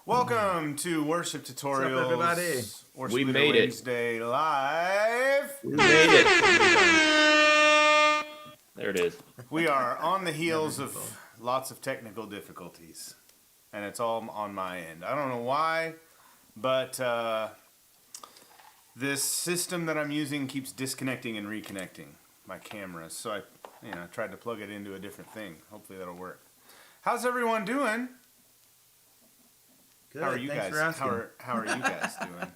Welcome to Worship Tutorials. What's up, everybody? Worship We Leader made it. Wednesday live. We made it. There it is. We are on the heels of lots of technical difficulties, and it's all on my end. I don't know why, but this system that I'm using keeps disconnecting and reconnecting my cameras. So I tried to plug it into a different thing. Hopefully that'll work. How's everyone doing? Good. How are you Thanks guys? for asking. How are you guys doing?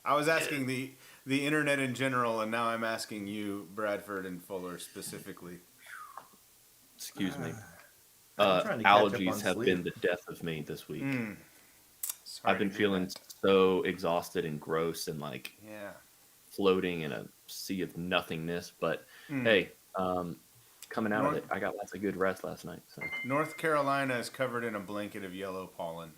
I was asking the internet in general, and now I'm asking you, Bradford and Fuller, specifically. Excuse me. I'm trying to catch up Allergies on have sleep. been the death of me this week. Sorry I've been to hear feeling that. so exhausted and gross and like Yeah. floating in a sea of nothingness. But hey, coming out of it, I got lots of good rest last night. So North Carolina is covered in a blanket of yellow pollen.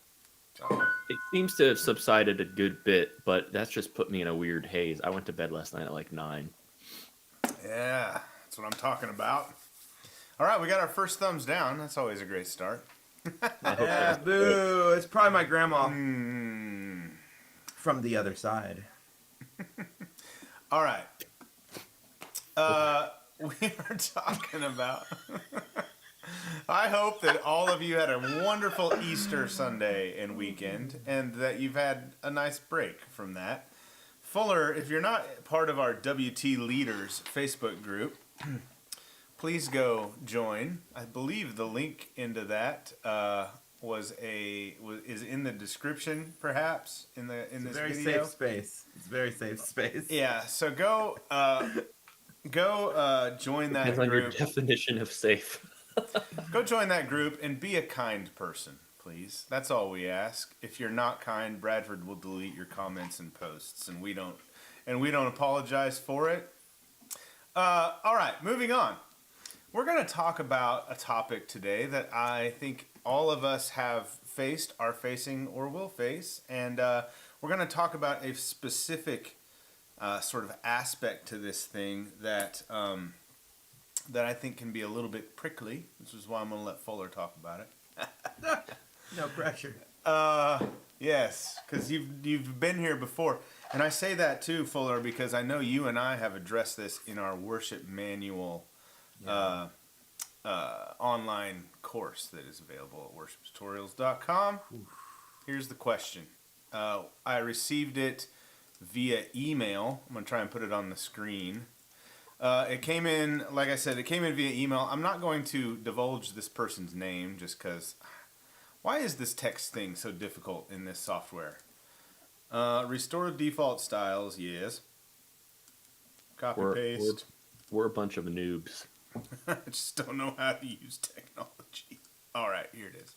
So, it seems to have subsided a good bit, but that's just put me in a weird haze. I went to bed last night at like 9. yeah, that's what I'm talking about. All right, we got our first thumbs down. That's always a great start. Yeah, boo! It's probably my grandma Hmm. from the other side. All right. We are talking about. I hope that all of you had a wonderful Easter Sunday and weekend, and that you've had a nice break from that. Fuller, if you're not part of our WT Leaders Facebook group, please go join. I believe the link into that is in the description, perhaps in this Very video. safe space. It's very safe space. Yeah, so go join that Depends on your group. definition of safe. Go join that group and be a kind person, please. That's all we ask. If you're not kind, Bradford will delete your comments and posts, and we don't apologize for it. All right, moving on. We're going to talk about a topic today that I think all of us have faced, are facing, or will face, and we're going to talk about a specific sort of aspect to this thing that I think can be a little bit prickly. This is why I'm going to let Fuller talk about it. No pressure. Yes, because you've been here before, and I say that too, Fuller, because I know you and I have addressed this in our worship manual online course that is available at worshiptutorials.com. Here's the question. I received it via email. I'm going to try and put it on the screen. It came in, like I said, it came in via email. I'm not going to divulge this person's name just because. Why is this text thing so difficult in this software? Restore default styles, yes. Copy paste. We're a bunch of noobs. I just don't know how to use technology. All right, here it is.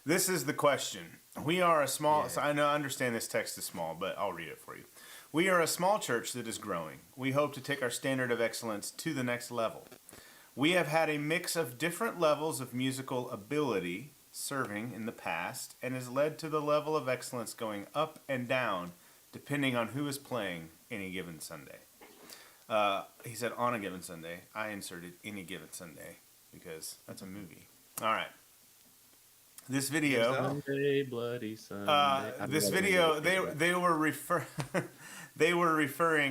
This is the question. We are a small, so I understand this text is small, but I'll read it for you. We are a small church that is growing. We hope to take our standard of excellence to the next level. We have had a mix of different levels of musical ability serving in the past, and has led to the level of excellence going up and down depending on who is playing any given Sunday. He said on a given Sunday. I inserted any given Sunday because that's a movie. All right. This video. Sunday, bloody Sunday. This video, they were referring.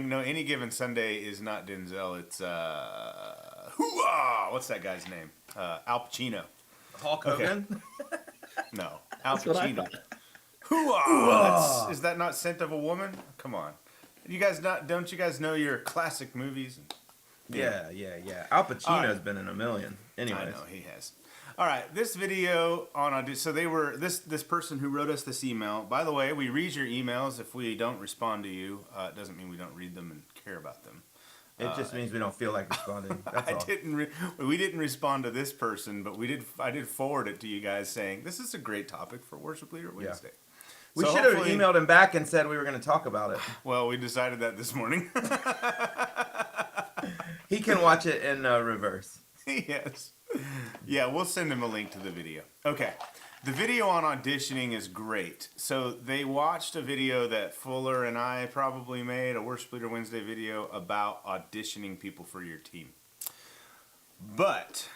No, any given Sunday is not Denzel. It's what's that guy's name? Al Pacino. Hulk Hogan? Okay. No, Al That's what I Pacino. thought. Hoo-ah! Is that not Scent of a Woman? Come on. You guys don't you guys know your classic movies? Yeah. Al Pacino's been in a million. Anyways. I know he has. All right, this video on Audition. So they were this person who wrote us this email. By the way, we read your emails. If we don't respond to you, it doesn't mean we don't read them and care about them. It just means we don't feel like responding. That's all. We didn't respond to this person, but I did forward it to you guys saying this is a great topic for Worship Leader Wednesday. We So should have hopefully- emailed him back and said we were going to talk about it. Well, we decided that this morning. He can watch it in reverse. Yes. Yeah, we'll send him a link to the video. Okay. The video on auditioning is great. So they watched a video that Fuller and I probably made, a Worship Leader Wednesday video about auditioning people for your team. But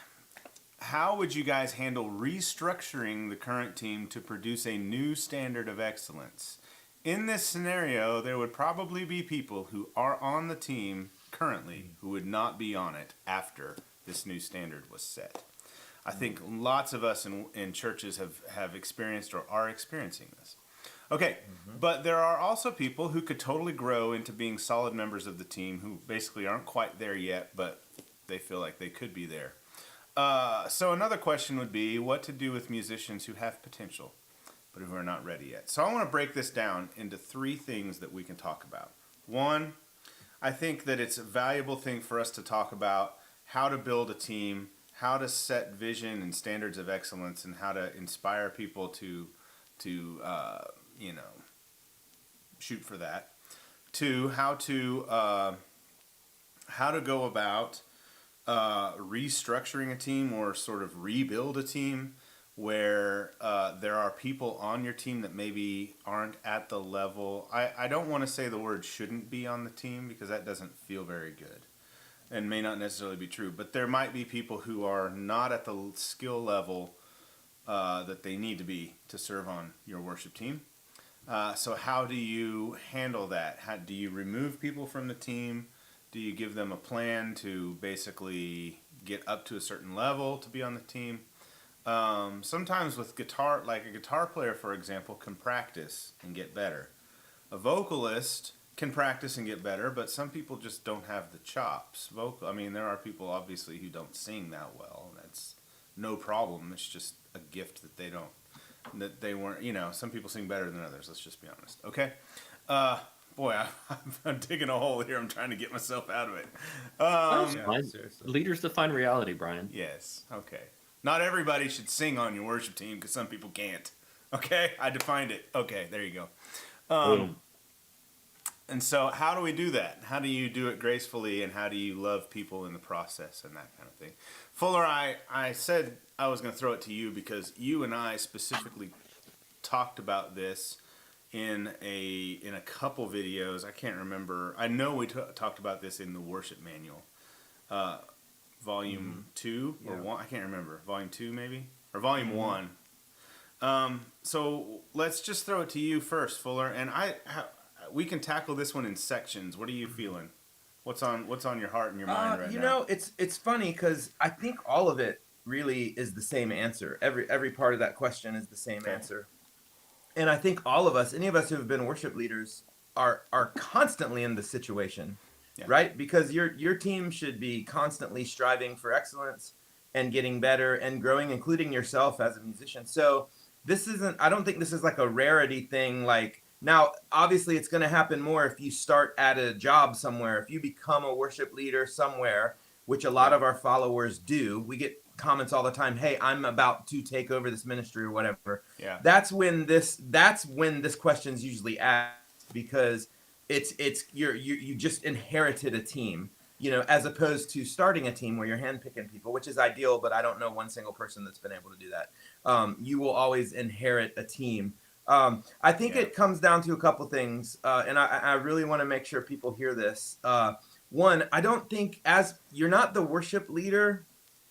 how would you guys handle restructuring the current team to produce a new standard of excellence? In this scenario, there would probably be people who are on the team currently who would not be on it after this new standard was set. I think lots of us in churches have experienced or are experiencing this. Okay, but there are also people who could totally grow into being solid members of the team who basically aren't quite there yet, but they feel like they could be there. So another question would be what to do with musicians who have potential, but who are not ready yet. So I want to break this down into 3 things that we can talk about. One, I think that it's a valuable thing for us to talk about how to build a team, how to set vision and standards of excellence, and how to inspire people to shoot for that. 2, how to go about restructuring a team or sort of rebuild a team where there are people on your team that maybe aren't at the level. I don't want to say the word shouldn't be on the team because that doesn't feel very good and may not necessarily be true, but there might be people who are not at the skill level that they need to be to serve on your worship team. So how do you handle that? How do you remove people from the team? Do you give them a plan to basically get up to a certain level to be on the team? Sometimes with guitar, like a guitar player, for example, can practice and get better. A vocalist can practice and get better, but some people just don't have the chops. There are people obviously who don't sing that well, and that's no problem. It's just a gift that they weren't, some people sing better than others. Let's just be honest. Okay. Boy, I'm digging a hole here. I'm trying to get myself out of it. Seriously. Leaders define reality, Brian. Yes. Okay. Not everybody should sing on your worship team because some people can't. Okay. I defined it. Okay. There you go. Boom. And so how do we do that? How do you do it gracefully, and how do you love people in the process and that kind of thing? Fuller, I said I was going to throw it to you because you and I specifically talked about this in a couple videos. I can't remember. I know we talked about this in the worship manual, volume 2 or 1. I can't remember. Volume 2 maybe, or volume 1. So let's just throw it to you first, Fuller, and we can tackle this one in sections. What are you feeling? What's on your heart and your mind right now? It's funny because I think all of it really is the same answer. Every part of that question is the same answer. And I think all of us, any of us who have been worship leaders, are constantly in this situation, right? Because your team should be constantly striving for excellence and getting better and growing, including yourself as a musician. So I don't think this is like a rarity thing. Like, now, obviously, it's going to happen more if you start at a job somewhere. If you become a worship leader somewhere, which a lot of our followers do, we get comments all the time, hey, I'm about to take over this ministry or whatever. Yeah. That's when this question's usually asked, because you just inherited a team, as opposed to starting a team where you're handpicking people, which is ideal, but I don't know one single person that's been able to do that. You will always inherit a team. I think it comes down to a couple things, and I really want to make sure people hear this. One, I don't think you're not the worship leader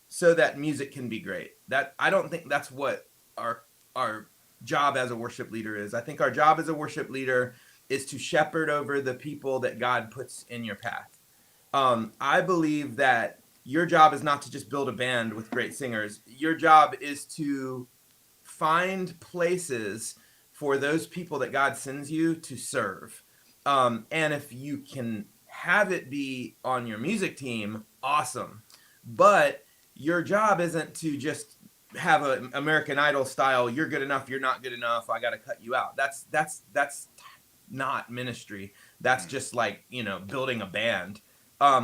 so that music can be great. I don't think that's what our job as a worship leader is. I think our job as a worship leader is to shepherd over the people that God puts in your path. I believe that your job is not to just build a band with great singers. Your job is to find places for those people that God sends you to serve. And if you can have it be on your music team, awesome. But your job isn't to just have an American Idol style, you're good enough, you're not good enough, I got to cut you out. That's not ministry. That's just like, building a band.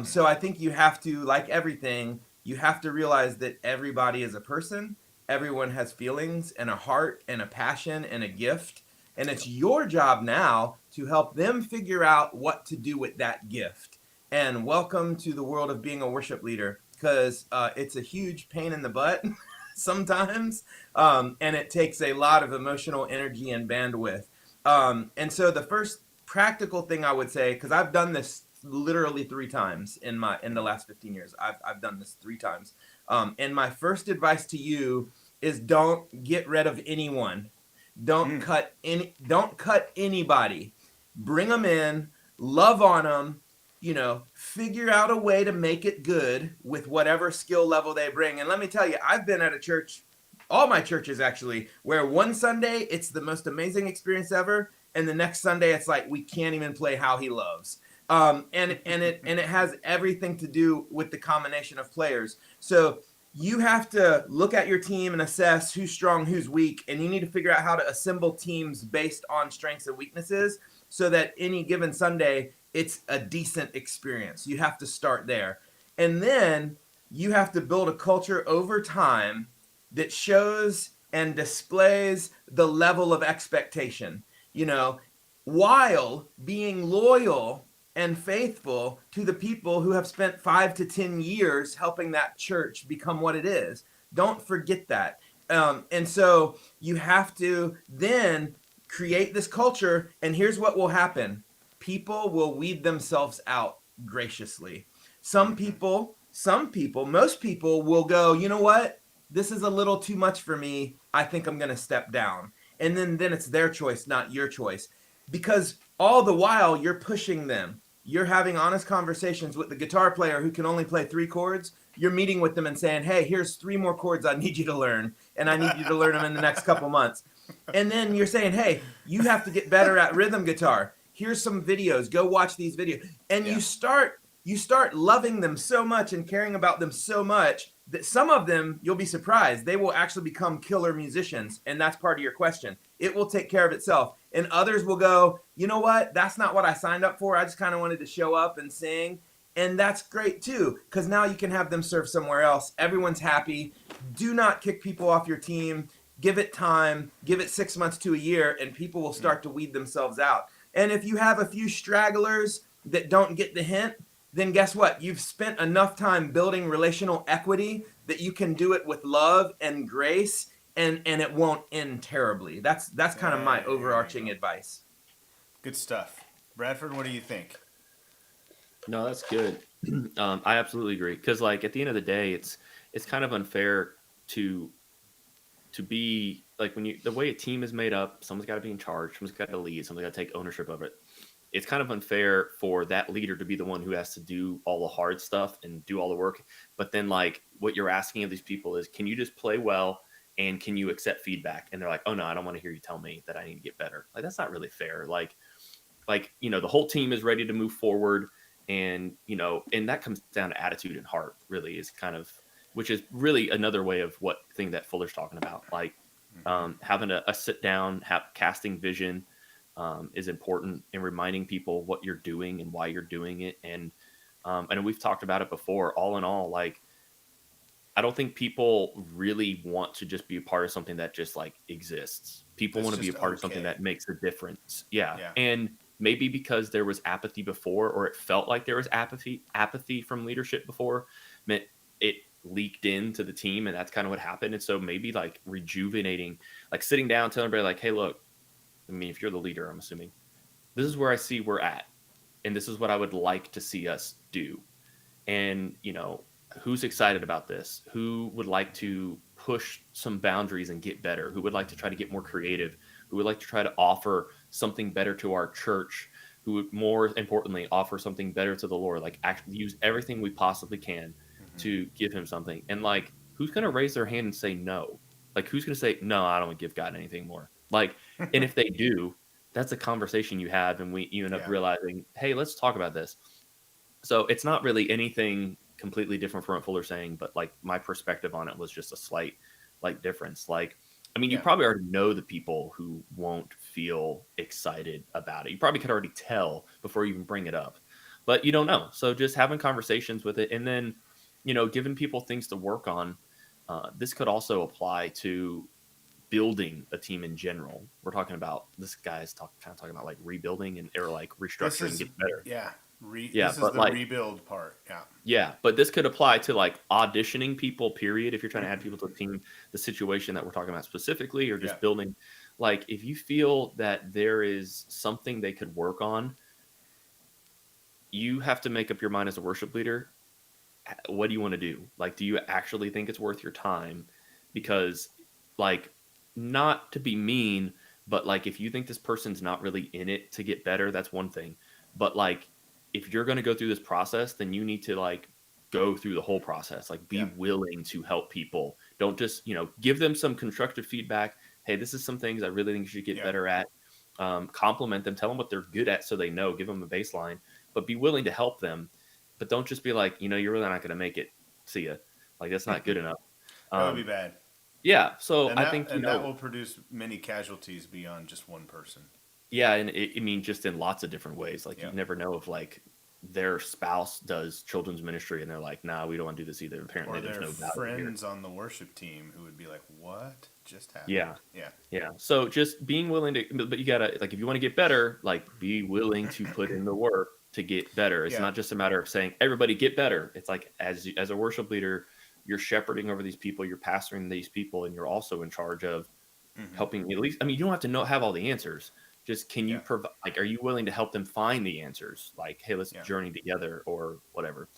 So I think you have to, like everything, you have to realize that everybody is a person. Everyone has feelings and a heart and a passion and a gift. And it's your job now to help them figure out what to do with that gift. And welcome to the world of being a worship leader, because it's a huge pain in the butt sometimes. And it takes a lot of emotional energy and bandwidth. And so the first practical thing I would say, because I've done this literally 3 times in the last 15 years, I've done this 3 times. And my first advice to you is don't get rid of anyone. Don't cut anybody. Bring them in, love on them, figure out a way to make it good with whatever skill level they bring. And let me tell you, I've been at a church, all my churches actually, where one Sunday it's the most amazing experience ever, and the next Sunday it's like we can't even play How He Loves. And it has everything to do with the combination of players. So you have to look at your team and assess who's strong, who's weak, and you need to figure out how to assemble teams based on strengths and weaknesses so that any given Sunday, it's a decent experience. You have to start there. And then you have to build a culture over time that shows and displays the level of expectation, while being loyal and faithful to the people who have spent 5 to 10 years helping that church become what it is. Don't forget that. And so you have to then create this culture, and here's what will happen. People will weed themselves out graciously. Most people will go, you know what? This is a little too much for me. I think I'm going to step down. And then it's their choice, not your choice. Because all the while you're pushing them. You're having honest conversations with the guitar player who can only play 3 chords. You're meeting with them and saying, hey, here's 3 more chords I need you to learn. And I need you to learn them in the next couple months. And then you're saying, hey, you have to get better at rhythm guitar. Here's some videos. Go watch these videos. And you start loving them so much and caring about them so much that some of them, you'll be surprised, they will actually become killer musicians. And that's part of your question. It will take care of itself. And others will go, you know what? That's not what I signed up for. I just kind of wanted to show up and sing. And that's great too, because now you can have them serve somewhere else. Everyone's happy. Do not kick people off your team. Give it time. Give it 6 months to a year, and people will start to weed themselves out. And if you have a few stragglers that don't get the hint, then guess what? You've spent enough time building relational equity that you can do it with love and grace, and it won't end terribly. That's kind of my overarching advice. Good stuff. Bradford, what do you think? No, that's good. I absolutely agree. Because like at the end of the day, it's kind of unfair to be like the way a team is made up, someone's got to be in charge, someone's got to lead, someone's got to take ownership of it. It's kind of unfair for that leader to be the one who has to do all the hard stuff and do all the work. But then like what you're asking of these people is, can you just play well and can you accept feedback? And they're like, oh no, I don't want to hear you tell me that I need to get better. Like, that's not really fair. Like, the whole team is ready to move forward, and, and that comes down to attitude and heart, really, is kind of, which is really another way of what thing that Fuller's talking about. Like, having a sit down, casting vision, is important, and reminding people what you're doing and why you're doing it. And we've talked about it before. All in all, like, I don't think people really want to just be a part of something that just like exists. People want to be a part of something that makes a difference. Yeah. And maybe because there was apathy before, or it felt like there was apathy from leadership before, meant it leaked into the team, and that's kind of what happened. And so maybe like rejuvenating, like sitting down, telling everybody like, hey, look, I mean, if you're the leader, I'm assuming, this is where I see we're at, and this is what I would like to see us do. And, who's excited about this? Who would like to push some boundaries and get better? Who would like to try to get more creative? Who would like to try to offer something better to our church? Who would, more importantly, offer something better to the Lord? Like, actually use everything we possibly can to give him something. And like, who's going to raise their hand and say no? Like, who's going to say, no, I don't want to give God anything more? Like, and if they do, that's a conversation you have, and you end up realizing, hey, let's talk about this. So it's not really anything completely different from what Fuller's saying, but like my perspective on it was just a slight like difference. Like, I mean, you probably already know the people who won't feel excited about it. You probably could already tell before you even bring it up, but you don't know. So just having conversations with it, and then, giving people things to work on. This could also apply to building a team in general. We're talking about, this guy's kind of talking about like rebuilding or like restructuring, get better. Yeah. This is the rebuild part. Yeah, but this could apply to like auditioning people, period. If you're trying to add people to the team, the situation that we're talking about specifically, or just building, like, if you feel that there is something they could work on, you have to make up your mind as a worship leader. what do you want to do? Like, do you actually think it's worth your time? Because, like, not to be mean, but like, if you think this person's not really in it to get better, that's one thing. But like, if you're going to go through this process, then you need to like go through the whole process. Like, be willing to help people. Don't just, give them some constructive feedback. Hey, this is some things I really think you should get better at. Compliment them, tell them what they're good at so they know, give them a baseline, but be willing to help them. But don't just be like, you're really not going to make it. See ya. Like, that's not good enough. That would be bad. Yeah. So And I that, think, and that will produce many casualties beyond just one person. yeah. And I mean, just in lots of different ways. Like, you never know if like their spouse does children's ministry and they're like, nah, we don't want to do this either. Apparently, Or there's their no value friends here. on the worship team who would be like, what just happened? Yeah. So just being willing to, but you gotta, like, if you want to get better, like, be willing to put in the work to get better. It's not just a matter of saying, everybody get better. It's like, as a worship leader, you're shepherding over these people, you're pastoring these people, and you're also in charge of helping at least, I mean, you don't have to have all the answers. Just, can you provide, like, are you willing to help them find the answers? Like, hey, let's journey together or whatever.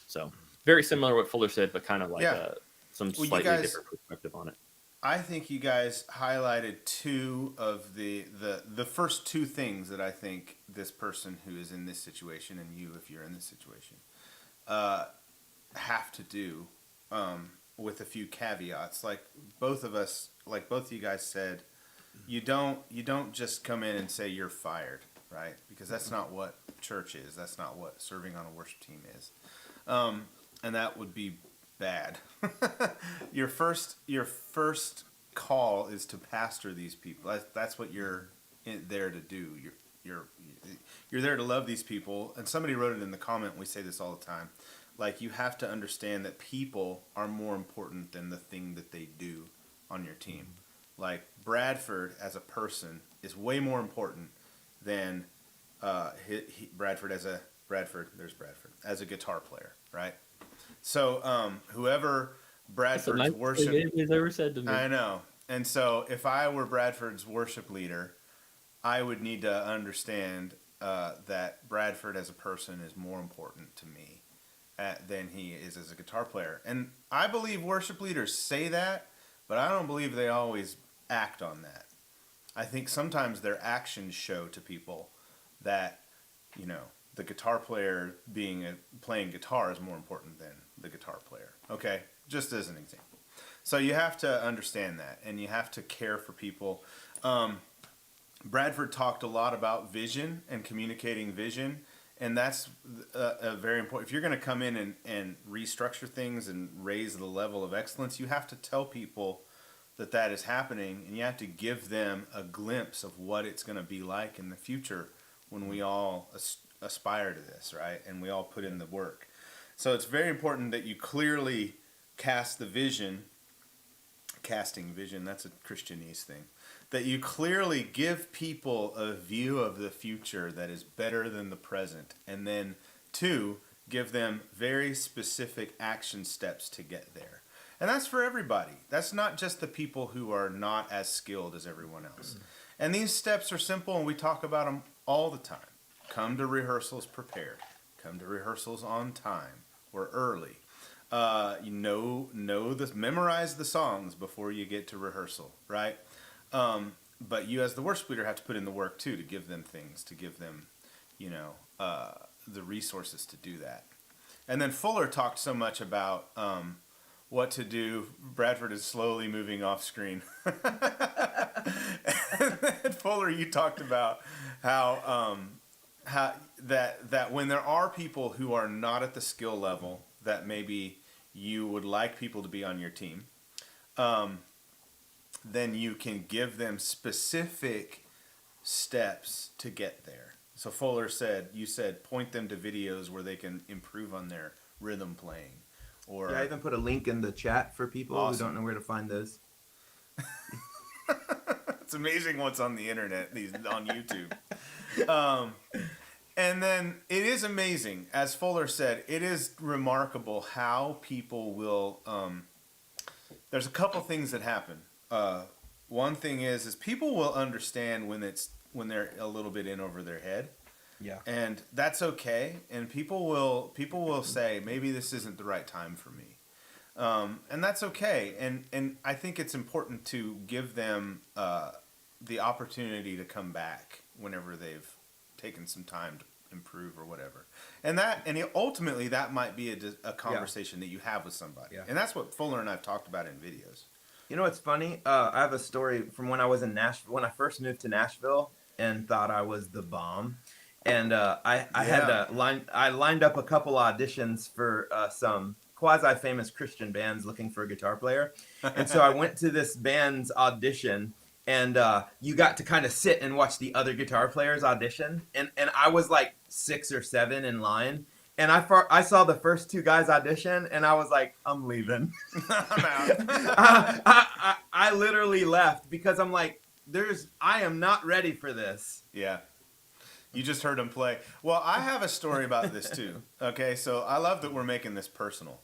So very similar to what Fuller said, but kind of like some slightly different perspective on it. I think you guys highlighted two of the first two things that I think this person who is in this situation, and you, if you're in this situation, have to do, with a few caveats. Like both of you guys said, you don't just come in and say you're fired, right? Because that's not what church is. That's not what serving on a worship team is. And that would be bad. Your first call is to pastor these people. That's what you're there to do. You're there to love these people. And somebody wrote it in the comment. We say this all the time. Like, you have to understand that people are more important than the thing that they do on your team. Like, Bradford as a person is way more important than Bradford as a guitar player, right? So whoever Bradford's worship, he's ever said to me. I know. And so if I were Bradford's worship leader, I would need to understand that Bradford as a person is more important to me than he is as a guitar player. And I believe worship leaders say that, but I don't believe they always act on that. I think sometimes their actions show to people that, the guitar player playing guitar is more important than the guitar player. Okay, just as an example. So you have to understand that, and you have to care for people. Bradford talked a lot about vision and communicating vision, and that's a very important. If you're going to come in and restructure things and raise the level of excellence, you have to tell people that is happening, and you have to give them a glimpse of what it's going to be like in the future when we all aspire to this, right? And we all put in the work. So it's very important that you clearly cast the vision. Casting vision, that's a Christianese thing. That you clearly give people a view of the future that is better than the present. And then, two, give them very specific action steps to get there. And that's for everybody. That's not just the people who are not as skilled as everyone else. And these steps are simple, and we talk about them all the time. Come to rehearsals prepared. Come to rehearsals on time or early. Memorize the songs before you get to rehearsal, right? But you as the worship leader have to put in the work too, to give them things, to give them, the resources to do that. And then Fuller talked so much about what to do. Bradford is slowly moving off screen. And Fuller, you talked about how that when there are people who are not at the skill level that maybe you would like people to be on your team, then you can give them specific steps to get there. So Fuller said, point them to videos where they can improve on their rhythm playing. Or I even put a link in the chat for people who don't know where to find those. It's amazing what's on the internet, on YouTube. And then it is amazing, as Fuller said, it is remarkable how people will. There's a couple things that happen. One thing is people will understand when they're a little bit in over their head. Yeah. And that's okay. And people will say, maybe this isn't the right time for me. And that's okay. And I think it's important to give them the opportunity to come back whenever they've taken some time to improve or whatever. And ultimately that might be a conversation that you have with somebody. Yeah. And that's what Fuller and I've talked about in videos. You know what's funny? I have a story from when I was in Nashville, when I first moved to Nashville and thought I was the bomb. And I lined up a couple auditions for some quasi-famous Christian bands looking for a guitar player. And so I went to this band's audition, and you got to kind of sit and watch the other guitar players audition. And I was like 6 or 7 in line. And I saw the first 2 guys audition, and I was like, I'm leaving. I'm out. I literally left because I'm like, I am not ready for this. Yeah. You just heard him play. Well, I have a story about this too. Okay, so I love that we're making this personal.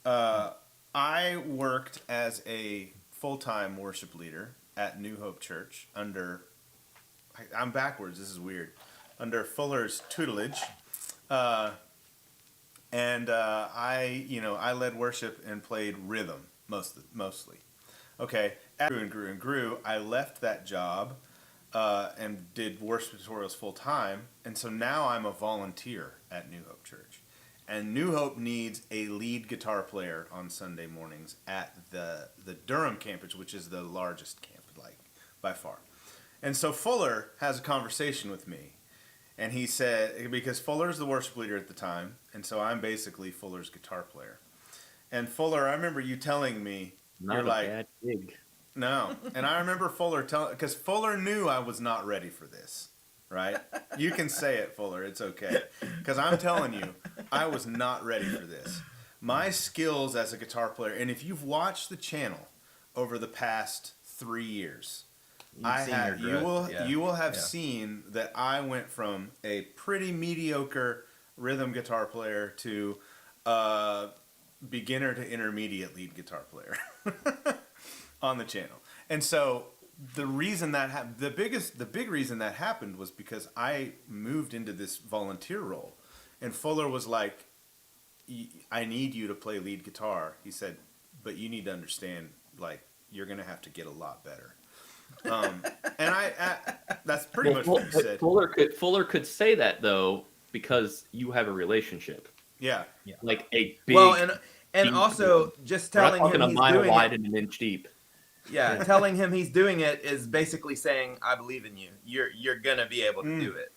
I worked as a full-time worship leader at New Hope Church I'm backwards, this is weird, under Fuller's tutelage. I led worship and played rhythm mostly. Okay, as I grew and grew, I left that job and did worship tutorials full time, and so now I'm a volunteer at New Hope Church. And New Hope needs a lead guitar player on Sunday mornings at the Durham campus, which is the largest camp, like by far. And so Fuller has a conversation with me. And he said, because Fuller's the worship leader at the time, and so I'm basically Fuller's guitar player. And Fuller, I remember you telling me, Not you're a like, bad gig. no. And I remember Fuller because Fuller knew I was not ready for this, right? You can say it, Fuller, it's okay. Because I'm telling you, I was not ready for this. My skills as a guitar player, and if you've watched the channel over the past 3 years, you will have seen that I went from a pretty mediocre rhythm guitar player to beginner to intermediate lead guitar player on the channel. And so the reason that the big reason that happened was because I moved into this volunteer role, and Fuller was like, I need you to play lead guitar. He said, but you need to understand, like, you're going to have to get a lot better. And that's pretty much what he said. Fuller could say that though because you have a relationship. Yeah. Like a big. Well, and also just telling him he's a mile doing wide it. and an inch deep. Yeah, telling him he's doing it is basically saying, I believe in you. You're gonna be able to do it.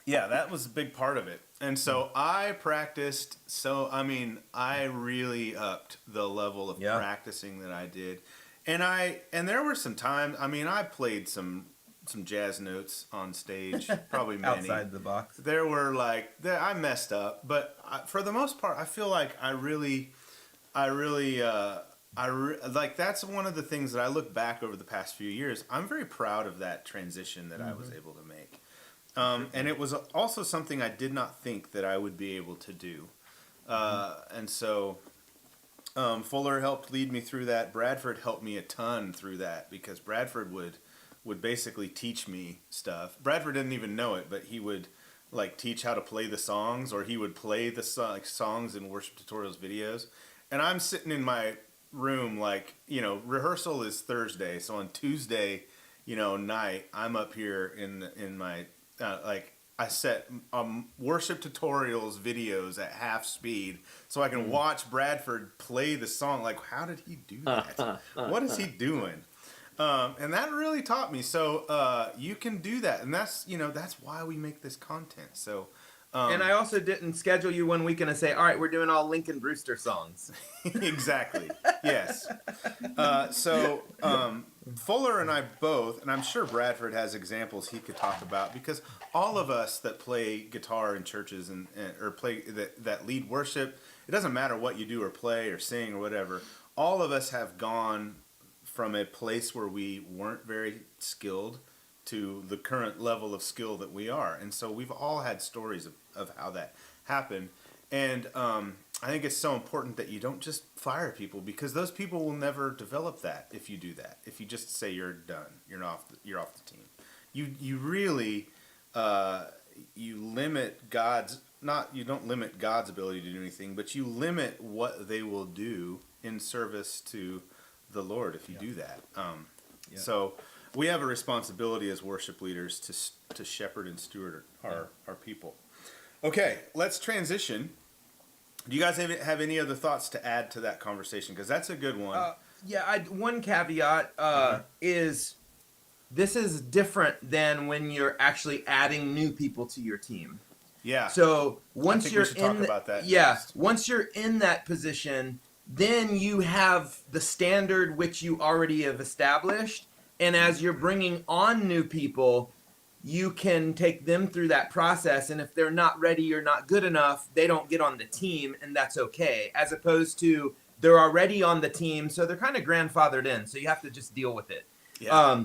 Yeah, that was a big part of it. And so I practiced. So I mean, I really upped the level of practicing that I did. And there were some times, I mean, I played some jazz notes on stage, probably many. Outside the box. There were I messed up, but for the most part, I feel like that's one of the things that I look back over the past few years. I'm very proud of that transition that I was able to make. And it was also something I did not think that I would be able to do. And so... Fuller helped lead me through that. Bradford helped me a ton through that because Bradford would basically teach me stuff. Bradford didn't even know it, but he would teach how to play the songs, or he would play the songs in worship tutorials videos. And I'm sitting in my room, rehearsal is Thursday, so on Tuesday, night, I'm up here in my I set worship tutorials videos at half speed so I can watch Bradford play the song. Like, how did he do that? What is he doing? And that really taught me. So you can do that, and that's why we make this content. So. And I also didn't schedule you one weekend and say, all right, we're doing all Lincoln Brewster songs. Exactly. Yes. So Fuller and I both, and I'm sure Bradford has examples he could talk about, because all of us that play guitar in churches or play that lead worship, it doesn't matter what you do or play or sing or whatever, all of us have gone from a place where we weren't very skilled to the current level of skill that we are. And so we've all had stories of how that happened. And I think it's so important that you don't just fire people, because those people will never develop that if you do that. If you just say you're done, you're off the team. You really you limit God's not you don't limit God's ability to do anything, but you limit what they will do in service to the Lord if you do that. So we have a responsibility as worship leaders to shepherd and steward our people. Okay, let's transition. Do you guys have any other thoughts to add to that conversation? Because that's a good one. One caveat is this is different than when you're actually adding new people to your team. Yeah. So once we you're should talk about that next. once you're in that position, then you have the standard which you already have established, and as you're bringing on new people, you can take them through that process, and if they're not ready or not good enough, they don't get on the team, and that's okay. As opposed to they're already on the team, so they're kind of grandfathered in, so you have to just deal with it. Yeah.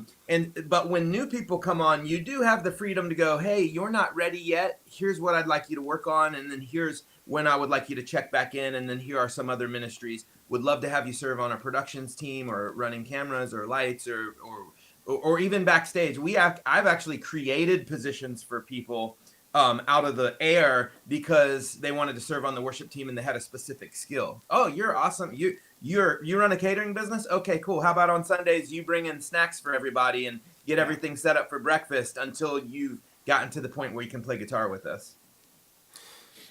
But when new people come on, you do have the freedom to go, hey, you're not ready yet. Here's what I'd like you to work on, and then here's when I would like you to check back in, and then here are some other ministries. Would love to have you serve on a productions team or running cameras or lights or even backstage. I've actually created positions for people out of the air because they wanted to serve on the worship team and they had a specific skill. Oh, you're awesome. You run a catering business? Okay, cool. How about on Sundays you bring in snacks for everybody and get everything set up for breakfast until you've gotten to the point where you can play guitar with us?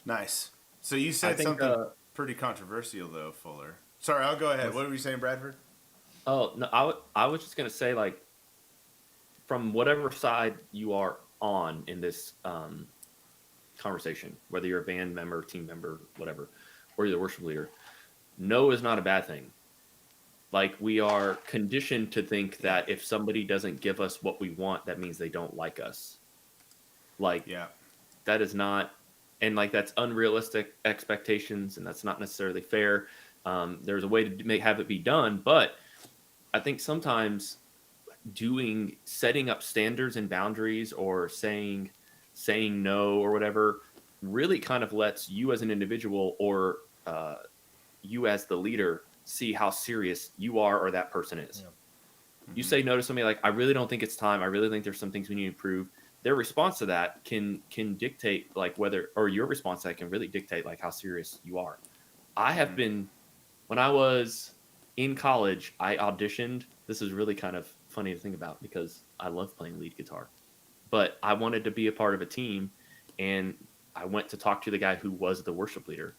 Nice. So you said something pretty controversial though, Fuller. Sorry, I'll go ahead. What were you saying, Bradford? Oh, no, I was just going to say, like, from whatever side you are on in this conversation, whether you're a band member, team member, whatever, or you're the worship leader, no is not a bad thing. Like, we are conditioned to think that if somebody doesn't give us what we want, that means they don't like us. Like, that is not, and like, that's unrealistic expectations, and that's not necessarily fair. There's a way to have it be done, but I think sometimes setting up standards and boundaries or saying no or whatever really kind of lets you as an individual or you as the leader see how serious you are or that person is. You say no to somebody like, I really don't think it's time. I really think there's some things we need to improve. Their response to that can dictate like whether, or your response to that can really dictate like how serious you are. I have been, when I was in college, I auditioned. This is really kind of funny to think about because I love playing lead guitar, but I wanted to be a part of a team, and I went to talk to the guy who was the worship leader.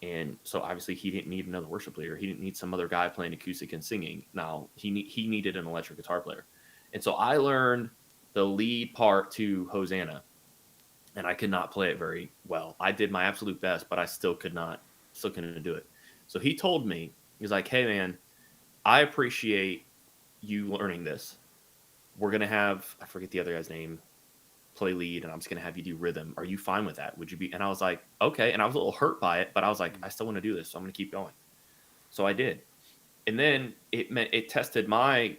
And so obviously he didn't need another worship leader. He didn't need some other guy playing acoustic and singing. Now he needed an electric guitar player. And so I learned the lead part to Hosanna, and I could not play it very well. I did my absolute best, but I still couldn't do it. So he told me, he's like, hey man, I appreciate you learning this. We're going to have, I forget the other guy's name, play lead, and I'm just going to have you do rhythm. Are you fine with that? Would you be? And I was like, okay. And I was a little hurt by it, but I was like, I still want to do this, so I'm going to keep going. So I did. And then it tested my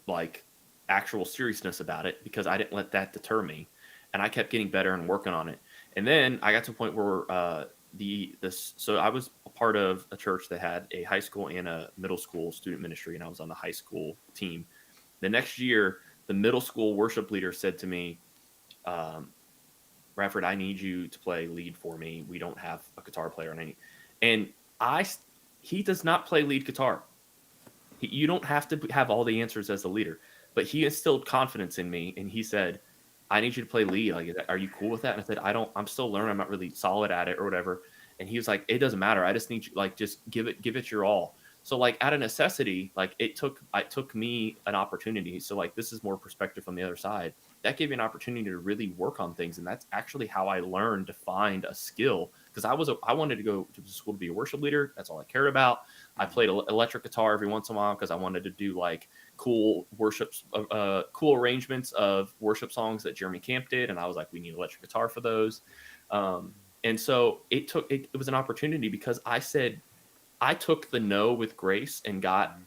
like actual seriousness about it because I didn't let that deter me, and I kept getting better and working on it. And then I got to a point where so I was a part of a church that had a high school and a middle school student ministry, and I was on the high school team. The next year, the middle school worship leader said to me, Bradford, I need you to play lead for me. We don't have a guitar player and he does not play lead guitar. You don't have to have all the answers as the leader, but he instilled confidence in me, and he said, I need you to play lead. Like, are you cool with that? And I said, I'm still learning. I'm not really solid at it or whatever. And he was like, it doesn't matter. I just need you, like, just give it your all. So like out of necessity, like it took me an opportunity. So like, this is more perspective from the other side. That gave me an opportunity to really work on things. And that's actually how I learned to find a skill. Because I wanted to go to school to be a worship leader. That's all I cared about. I played electric guitar every once in a while because I wanted to do like cool cool arrangements of worship songs that Jeremy Camp did. And I was like, we need electric guitar for those. And so it was an opportunity because I took the no with grace and got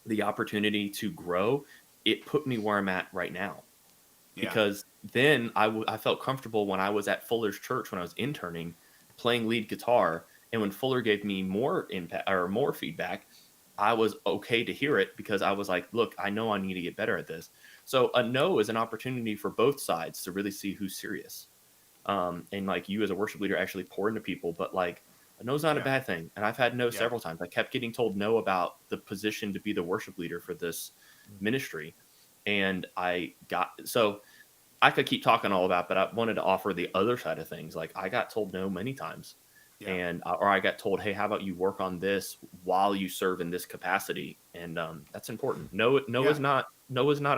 the opportunity to grow. It put me where I'm at right now. Yeah. Because then I felt comfortable when I was at Fuller's church, when I was interning, playing lead guitar. And when Fuller gave me more impact or more feedback, I was okay to hear it because I was like, look, I know I need to get better at this. So a no is an opportunity for both sides to really see who's serious. And like you as a worship leader actually pour into people, but like a no's not a bad thing. And I've had no several times. I kept getting told no about the position to be the worship leader for this ministry. And I could keep talking all about, but I wanted to offer the other side of things. Like I got told no many times. And or I got told, hey, how about you work on this while you serve in this capacity? And that's important. No is not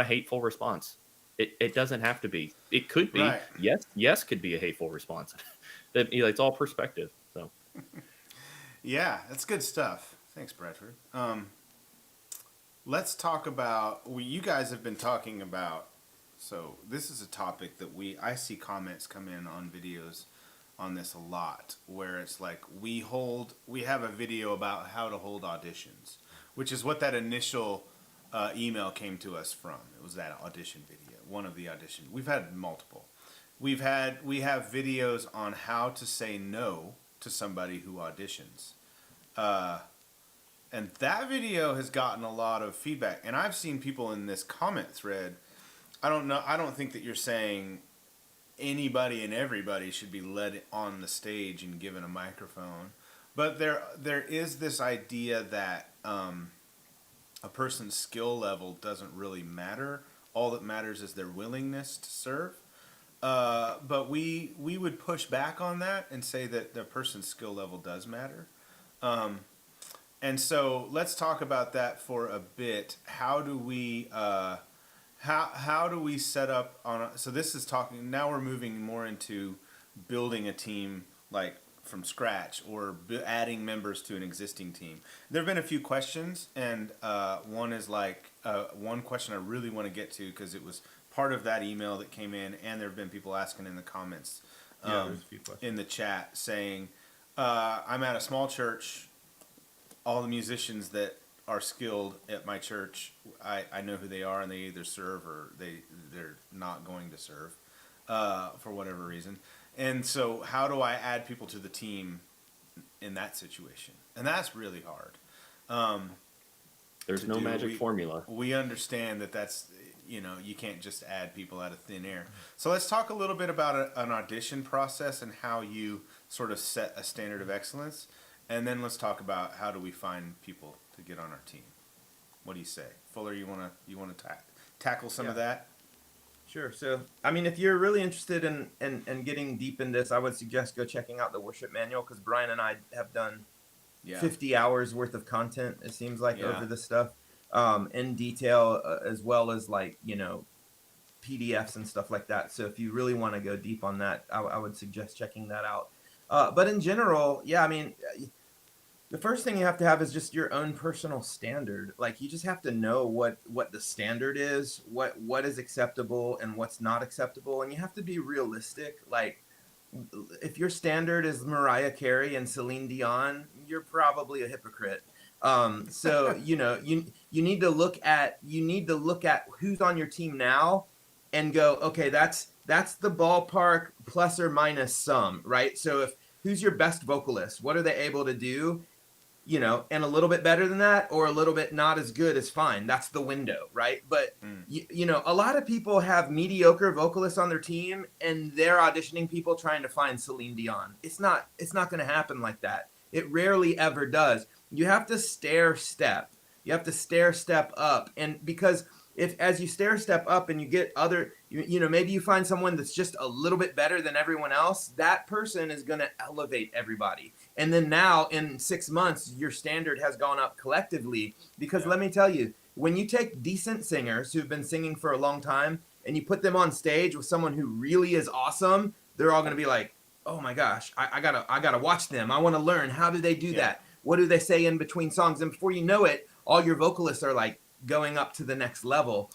a hateful response. It doesn't have to be. It could be. Right. Yes could be a hateful response. It's all perspective. So yeah, that's good stuff. Thanks, Bradford. Let's talk about you guys have been talking about. So this is a topic that I see comments come in on videos on this a lot, where it's like we have a video about how to hold auditions, which is what that initial email came to us from. It was that audition video, one of the auditions. We've had multiple. We have videos on how to say no to somebody who auditions. And that video has gotten a lot of feedback. And I've seen people in this comment thread. I don't think that you're saying anybody and everybody should be led on the stage and given a microphone. But there is this idea that a person's skill level doesn't really matter. All that matters is their willingness to serve. But we would push back on that and say that the person's skill level does matter. And so let's talk about that for a bit. How do we set up so this is talking, now we're moving more into building a team like from scratch or adding members to an existing team. There have been a few questions, and one is one question I really want to get to because it was part of that email that came in, and there have been people asking in the comments there's a few questions in the chat saying, I'm at a small church. All the musicians that are skilled at my church, I know who they are, and they either serve or they're not going to serve for whatever reason. And so how do I add people to the team in that situation? And that's really hard. there's no magic formula. We understand that's, you can't just add people out of thin air. So let's talk a little bit about an audition process and how you sort of set a standard of excellence. And then let's talk about how do we find people to get on our team. What do you say? Fuller, you want to tackle some of that? Sure. So, I mean, if you're really interested in getting deep in this, I would suggest go checking out the worship manual, because Brian and I have done 50 hours worth of content, it seems like, over this stuff in detail, as well as PDFs and stuff like that. So if you really want to go deep on that, I would suggest checking that out. But in general, I mean, the first thing you have to have is just your own personal standard. Like, you just have to know what the standard is, what is acceptable and what's not acceptable. And you have to be realistic. Like, if your standard is Mariah Carey and Celine Dion, you're probably a hypocrite. So, you need to look at who's on your team now and go, okay, that's the ballpark plus or minus some, right? So who's your best vocalist? What are they able to do? And a little bit better than that, or a little bit not as good is fine. That's the window, right? But a lot of people have mediocre vocalists on their team, and they're auditioning people trying to find Celine Dion. It's not going to happen like that. It rarely ever does. You have to stair step. You have to stair step up, and because as you stair step up and you get other, maybe you find someone that's just a little bit better than everyone else, that person is going to elevate everybody. And then now in 6 months, your standard has gone up collectively, because let me tell you, when you take decent singers who've been singing for a long time and you put them on stage with someone who really is awesome, they're all going to be like, oh my gosh, I gotta watch them. I want to learn. How do they do that? What do they say in between songs? And before you know it, all your vocalists are like going up to the next level.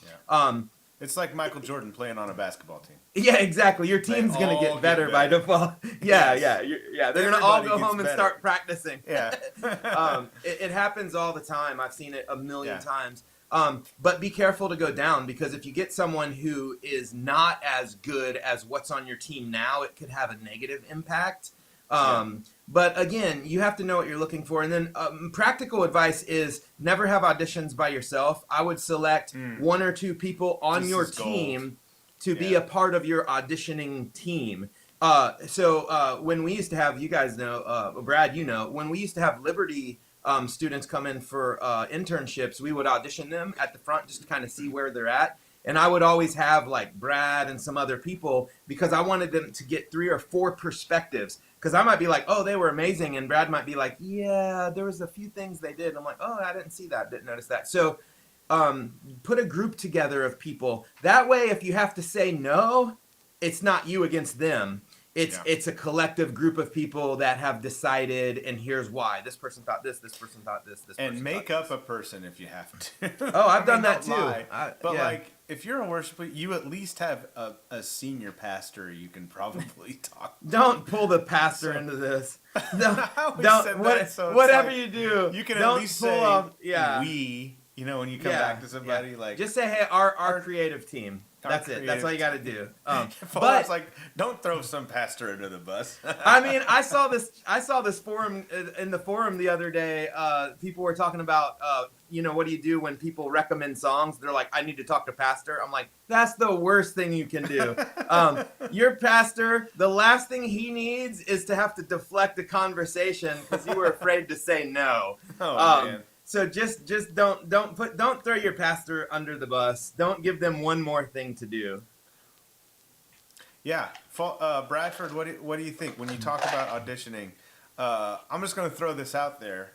It's like Michael Jordan playing on a basketball team. Yeah, exactly. Your team's going to get better by default. They're going to all go home and start practicing. It happens all the time. I've seen it a million times. But be careful to go down, because if you get someone who is not as good as what's on your team now, it could have a negative impact. But again, you have to know what you're looking for. And then practical advice is never have auditions by yourself. I would select one or two people on This your is gold. team to be a part of your auditioning team. So when we used to have, you guys know, Brad, you know, when we used to have Liberty students come in for internships, we would audition them at the front just to kind of see where they're at. And I would always have like Brad and some other people because I wanted them to get 3 or 4 perspectives. Because I might be like, oh, they were amazing. And Brad might be like, yeah, there was a few things they did. And I'm like, oh, I didn't see that. Didn't notice that. So put a group together of people. That way, if you have to say no, it's not you against them. It's a collective group of people that have decided, and here's why. This person thought this person thought this person And make thought up a person if you have to. Oh, I've done that don't too. lie. But like, if you're a worshiper, you at least have a senior pastor you can probably talk to. Don't pull the pastor into this. Don't, So whatever like, you do, you can don't at least pull say off, we, you know, when you come back to somebody, like, just say, hey, our creative team. That's it. That's all you got to do. But it's like, don't throw some pastor under the bus. I mean, I saw this forum in the forum the other day. People were talking about, you know, what do you do when people recommend songs? They're like, I need to talk to pastor. I'm like, that's the worst thing you can do. Your pastor, the last thing he needs is to have to deflect the conversation because you were afraid to say no. Oh, man. So just don't throw your pastor under the bus. Don't give them one more thing to do. Yeah, Bradford, what do you think when you talk about auditioning? I'm just going to throw this out there.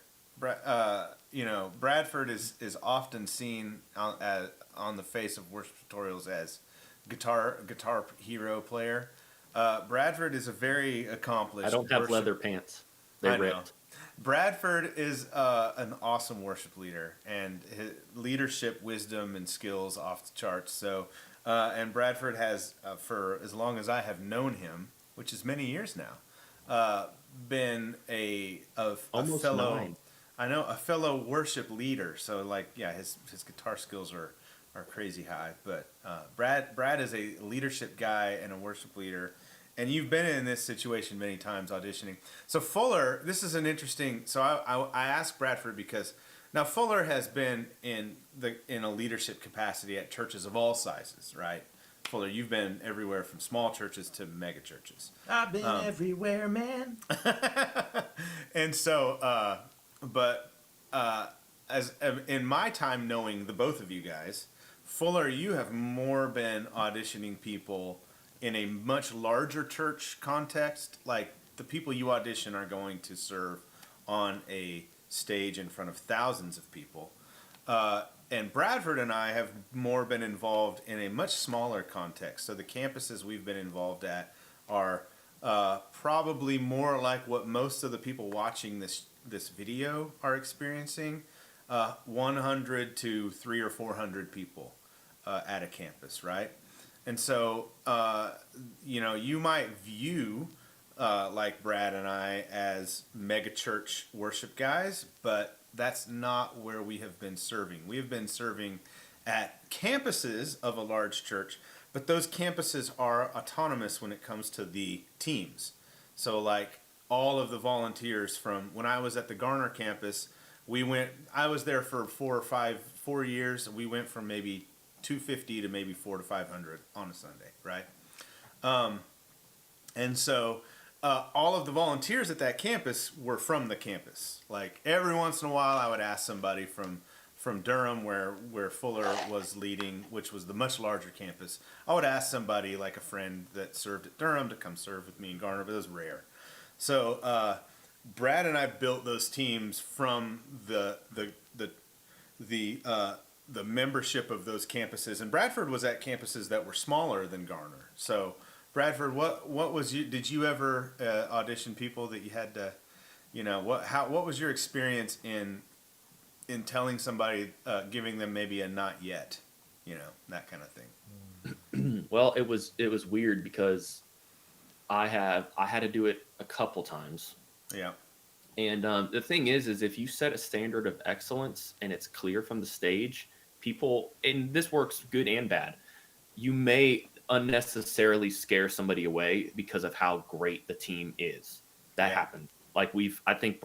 You know, Bradford is often seen on the face of worship tutorials as guitar hero player. Bradford is a very accomplished. I don't have leather pants. They're ripped. Bradford is an awesome worship leader, and his leadership, wisdom, and skills off the charts. So, and Bradford has, for as long as I have known him, which is many years now, been a fellow. 9. I know, a fellow worship leader. So, like, yeah, his guitar skills are crazy high. But Brad is a leadership guy and a worship leader. And you've been in this situation many times auditioning. So Fuller, this is an interesting. So I asked Bradford because now Fuller has been in a leadership capacity at churches of all sizes, right? Fuller, you've been everywhere from small churches to mega churches. I've been everywhere, man. And so, as in my time knowing the both of you guys, Fuller, you have more been auditioning people in a much larger church context. Like, the people you audition are going to serve on a stage in front of thousands of people. And Bradford and I have more been involved in a much smaller context. So the campuses we've been involved at are probably more like what most of the people watching this video are experiencing. 100 to 300 or 400 people at a campus, right? And so, you know, you might view, like Brad and I, as mega church worship guys, but that's not where we have been serving. We have been serving at campuses of a large church, but those campuses are autonomous when it comes to the teams. So, like, all of the volunteers from when I was at the Garner campus, I was there for 4 years. We went from maybe 250 to maybe 400 to 500 on a Sunday, right? And so all of the volunteers at that campus were from the campus. Like, every once in a while, I would ask somebody from Durham, where Fuller was leading, which was the much larger campus. I would ask somebody, like a friend that served at Durham, to come serve with me in Garner, but it was rare. So Brad and I built those teams from the membership of those campuses, and Bradford was at campuses that were smaller than Garner. So, Bradford, what was you? Did you ever audition people that you had to, you know, what was your experience in telling somebody, giving them maybe a not yet, you know, that kind of thing? Well, it was weird because I had to do it a couple times. Yeah. And the thing is if you set a standard of excellence and it's clear from the stage, people, and this works good and bad, you may unnecessarily scare somebody away because of how great the team is. That Yeah. happened. Like I think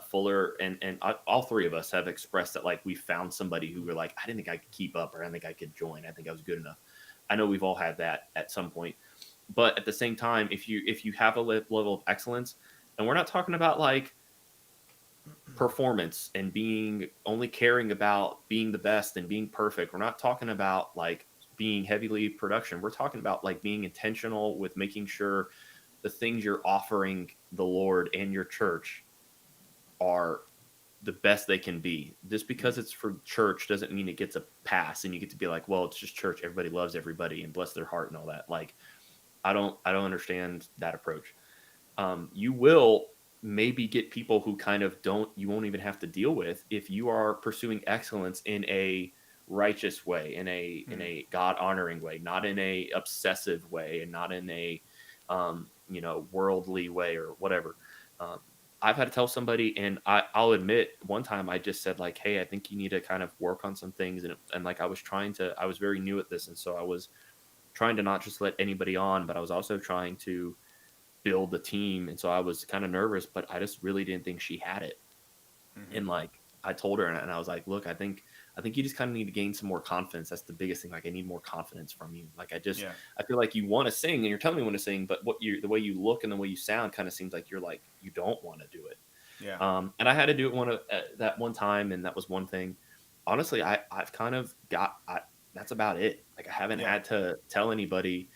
Fuller and all three of us have expressed that like we found somebody who were like, I didn't think I could keep up, or I didn't think I could join. I think I was good enough. I know we've all had that at some point, but at the same time, if you have a level of excellence, and we're not talking about like performance and being only caring about being the best and being perfect. We're not talking about like being heavily production. We're talking about like being intentional with making sure the things you're offering the Lord and your church are the best they can be. Just because it's for church doesn't mean it gets a pass and you get to be like, well, it's just church. Everybody loves everybody and bless their heart and all that. Like, I don't understand that approach. You will maybe get people who kind of you won't even have to deal with if you are pursuing excellence in a righteous way, in a God honoring way, not in a obsessive way, and not in a worldly way or whatever. Um, I've had to tell somebody, and I'll admit, one time I just said like, "Hey, I think you need to kind of work on some things," and like I was very new at this, and so I was trying to not just let anybody on, but I was also trying to build the team, and so I was kind of nervous, but I just really didn't think she had it. And like I told her, and I was like, look, I think you just kind of need to gain some more confidence. That's the biggest thing. Like I need more confidence from you. Like Yeah. I feel like you want to sing and you're telling me when to sing, but the way you look and the way you sound kind of seems like you're like you don't want to do it. Yeah. And I had to do it that one time, and that was one thing. Honestly, I've kind of that's about it. Like I haven't Yeah. had to tell anybody,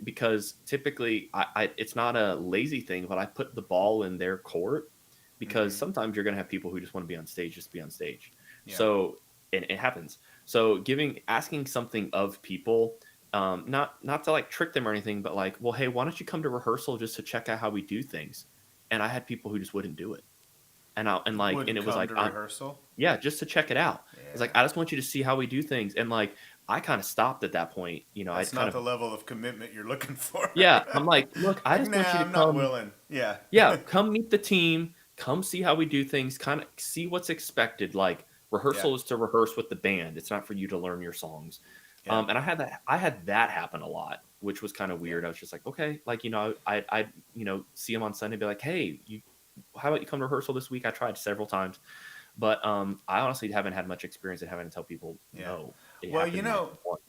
because typically it's not a lazy thing, but I put the ball in their court because sometimes you're going to have people who just want to be on stage, just to be on stage. Yeah. So, and it happens. So asking something of people, not to like trick them or anything, but like, well, hey, why don't you come to rehearsal just to check out how we do things? And I had people who just wouldn't do it. And Wouldn't it was come like, to rehearsal. yeah, just to check it out. It's like, Yeah. I just want you to see how we do things. And like, I kind of stopped at that point. I That's kind not of, the level of commitment you're looking for. yeah, I'm like, look, I Like, just nah, want you to I'm not come. willing. Yeah. Yeah, come meet the team, come see how we do things, kind of see what's expected. Like Yeah. rehearsal is to rehearse with the band. It's not for you to learn your songs. Yeah. And I had that happen a lot, which was kind of Yeah. weird. I was just like, okay, like, I see him on Sunday, be like, hey, how about you come to rehearsal this week? I tried several times, but I honestly haven't had much experience in having to tell people Yeah. no. It Well, happened like once.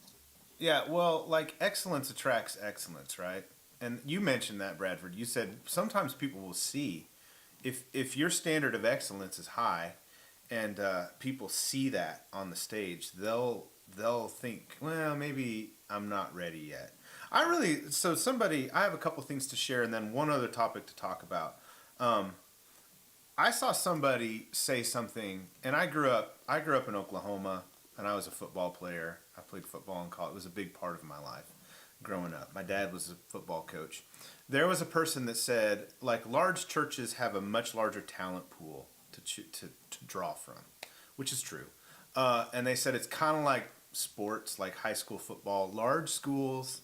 yeah, well, like excellence attracts excellence, right? And you mentioned that, Bradford. You said sometimes people will see if your standard of excellence is high, and people see that on the stage, they'll think, well, maybe I'm not ready yet. I have a couple things to share, and then one other topic to talk about. I saw somebody say something, and I grew up in Oklahoma, and I was a football player. I played football in college. It was a big part of my life growing up. My dad was a football coach. There was a person that said, like, large churches have a much larger talent pool to draw from, which is true. And they said it's kind of like sports, like high school football. Large schools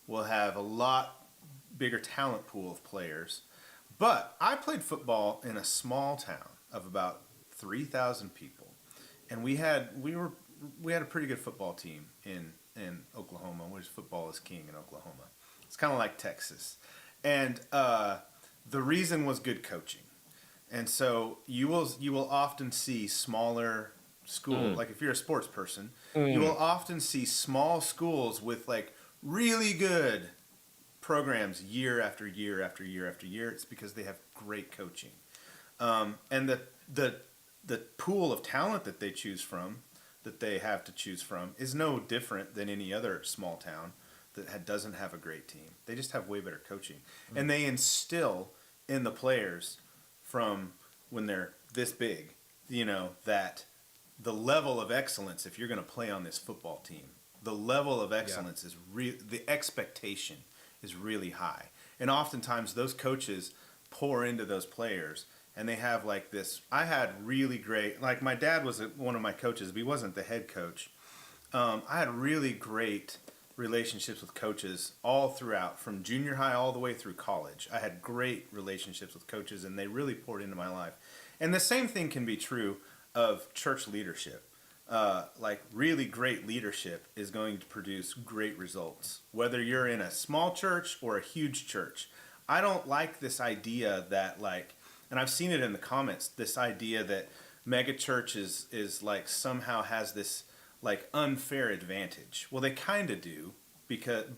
will have a lot bigger talent pool of players. But I played football in a small town of about 3,000 people, and we had a pretty good football team in Oklahoma, which football is king in Oklahoma. It's kind of like Texas, and the reason was good coaching. And so you will often see smaller school, like if you're a sports person, you will often see small schools with like really good programs year after year after year after year. It's because they have great coaching, and the pool of talent that they choose from, that they have to choose from, is no different than any other small town that doesn't have a great team. They just have way better coaching, and they instill in the players from when they're this big, that the level of excellence, if you're going to play on this football team, the level of excellence is the expectation is really high. And oftentimes those coaches pour into those players, and they have like this. I had really great, like my dad was one of my coaches, but he wasn't the head coach. I had really great relationships with coaches all throughout, from junior high all the way through college. I had great relationships with coaches, and they really poured into my life. And the same thing can be true of church leadership. Like really great leadership is going to produce great results, whether you're in a small church or a huge church. I don't like this idea that like, and I've seen it in the comments, this idea that megachurch is like somehow has this like unfair advantage. Well, they kind of do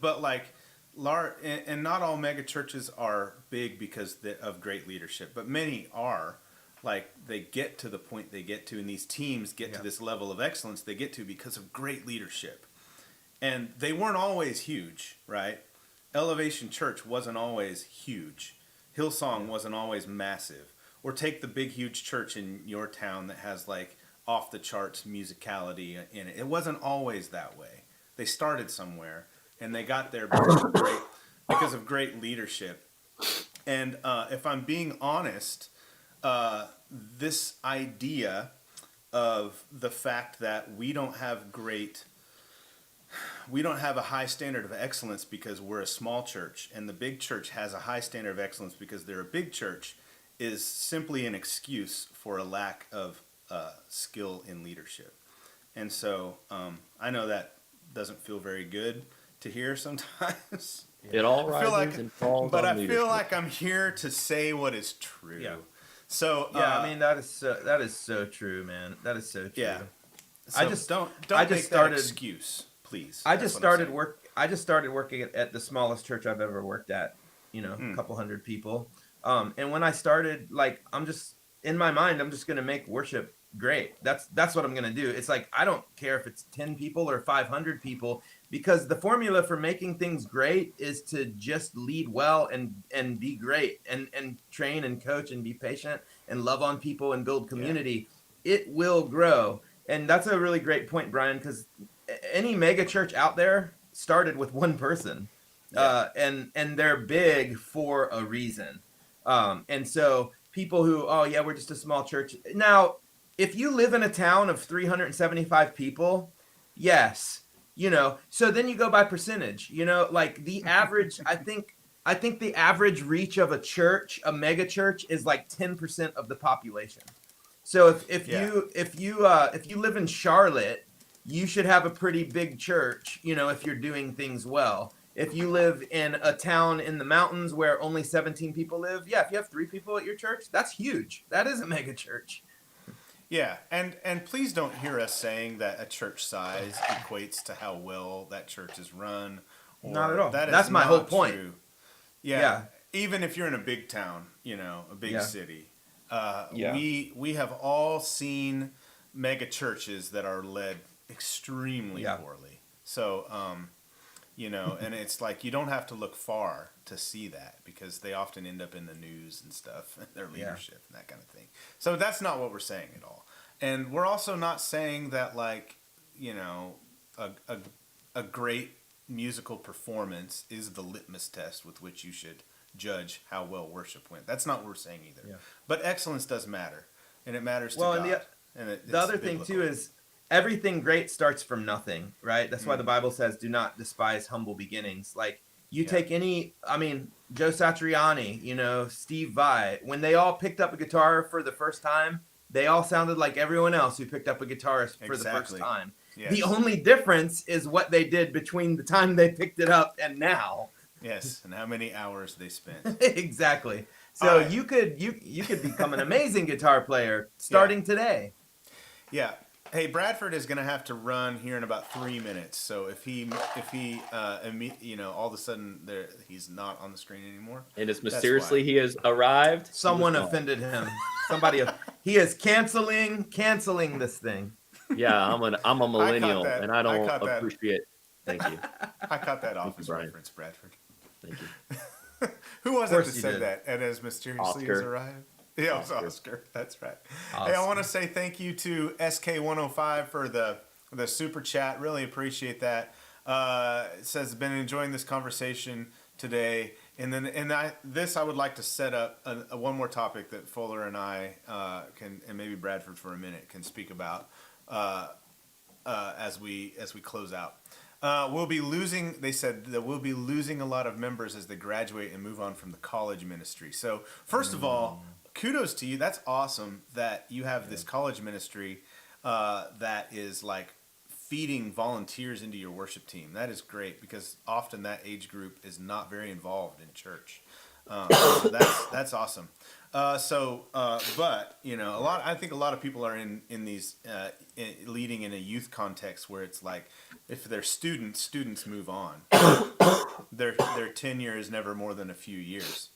but like and not all megachurches are big because of great leadership, but many are. Like they get to the point they get to, and these teams get to this level of excellence they get to because of great leadership. And they weren't always huge, right? Elevation Church wasn't always huge. Hillsong wasn't always massive. Or take the big, huge church in your town that has like off the charts musicality in it. It wasn't always that way. They started somewhere, and they got there because of great leadership. And if I'm being honest, this idea of the fact that we don't have a high standard of excellence because we're a small church, and the big church has a high standard of excellence because they're a big church, is simply an excuse for a lack of skill in leadership. And so I know that doesn't feel very good to hear sometimes. It all rises and falls but on I leadership. feel like I'm here to say what is true. Yeah. So I mean that is so true, man. That is so true. Yeah. So I just don't I make just that started- excuse, please. I That's just what I'm started saying. I just started working at the smallest church I've ever worked at. You know, a couple hundred people. And when I started, like, I'm just in my mind, I'm just gonna make worship great. That's what I'm gonna do. It's like I don't care if it's 10 people or 500 people, because the formula for making things great is to just lead well and be great and train and coach and be patient and love on people and build community. It will grow. And that's a really great point, Brian, because any mega church out there started with one person. And they're big for a reason. And so people who, oh yeah, we're just a small church. Now, if you live in a town of 375 people, yes, you know, so then you go by percentage, you know, like the average, I think the average reach of a church, a mega church, is like 10% of the population. So if you live in Charlotte, you should have a pretty big church, you know, if you're doing things well. If you live in a town in the mountains where only 17 people live, yeah, if you have 3 people at your church, that's huge. That is a mega church. Yeah, and please don't hear us saying that a church size equates to how well that church is run. Or Not at all. That is That's my not whole point. True. Yeah, even if you're in a big town, you know, a big city, we have all seen mega churches that are led extremely poorly. So, you know, and it's like you don't have to look far to see that, because they often end up in the news and stuff, and their leadership and that kind of thing. So that's not what we're saying at all. And we're also not saying that, like, you know, a great musical performance is the litmus test with which you should judge how well worship went. That's not what we're saying either. Yeah. But excellence does matter, and it matters to God. And the other thing too is everything great starts from nothing, right? That's why the Bible says, "Do not despise humble beginnings." Like you take Joe Satriani, you know, Steve Vai, when they all picked up a guitar for the first time, they all sounded like everyone else who picked up a guitar for the first time. Yes. The only difference is what they did between the time they picked it up and now. Yes, and how many hours they spent. Exactly. So you could become an amazing guitar player starting today. Yeah. Hey, Bradford is going to have to run here in about 3 minutes. So if he you know, all of a sudden he's not on the screen anymore. And it's mysteriously he has arrived. Someone offended him. He is canceling this thing. Yeah, I'm a millennial, and I don't appreciate. Thank you. I caught that office reference, Bradford. Thank you. Who was it that said that? And as mysteriously Oscar. has arrived. Yeah, it was Oscar. That's right. Oscar. Hey, I want to say thank you to SK105 for the super chat. Really appreciate that. It says, been enjoying this conversation today. And then I would like to set up one more topic that Fuller and I can, and maybe Bradford for a minute, can speak about as we close out. We'll be losing, they said that we'll be losing a lot of members as they graduate and move on from the college ministry. So first of all, kudos to you. That's awesome that you have this college ministry that is like feeding volunteers into your worship team. That is great, because often that age group is not very involved in church. So that's awesome. But you know, I think a lot of people are in these leading in a youth context where it's like, if they're students move on. Their tenure is never more than a few years.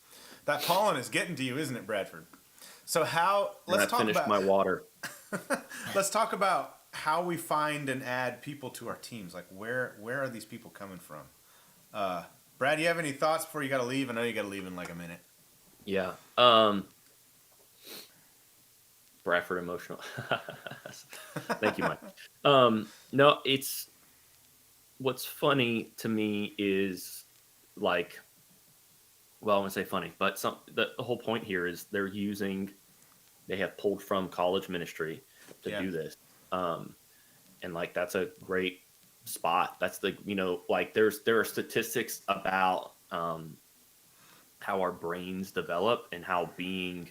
That pollen is getting to you, isn't it, Bradford? So I finished my water. let's talk about how we find and add people to our teams. Like where are these people coming from? Brad, you have any thoughts before you got to leave? I know you got to leave in like a minute. Yeah. Bradford emotional. Thank you, Mike. No, it's what's funny to me is like, well, I wouldn't say funny, but the whole point here is they have pulled from college ministry to do this. And like, that's a great spot. That's like there are statistics about how our brains develop and how being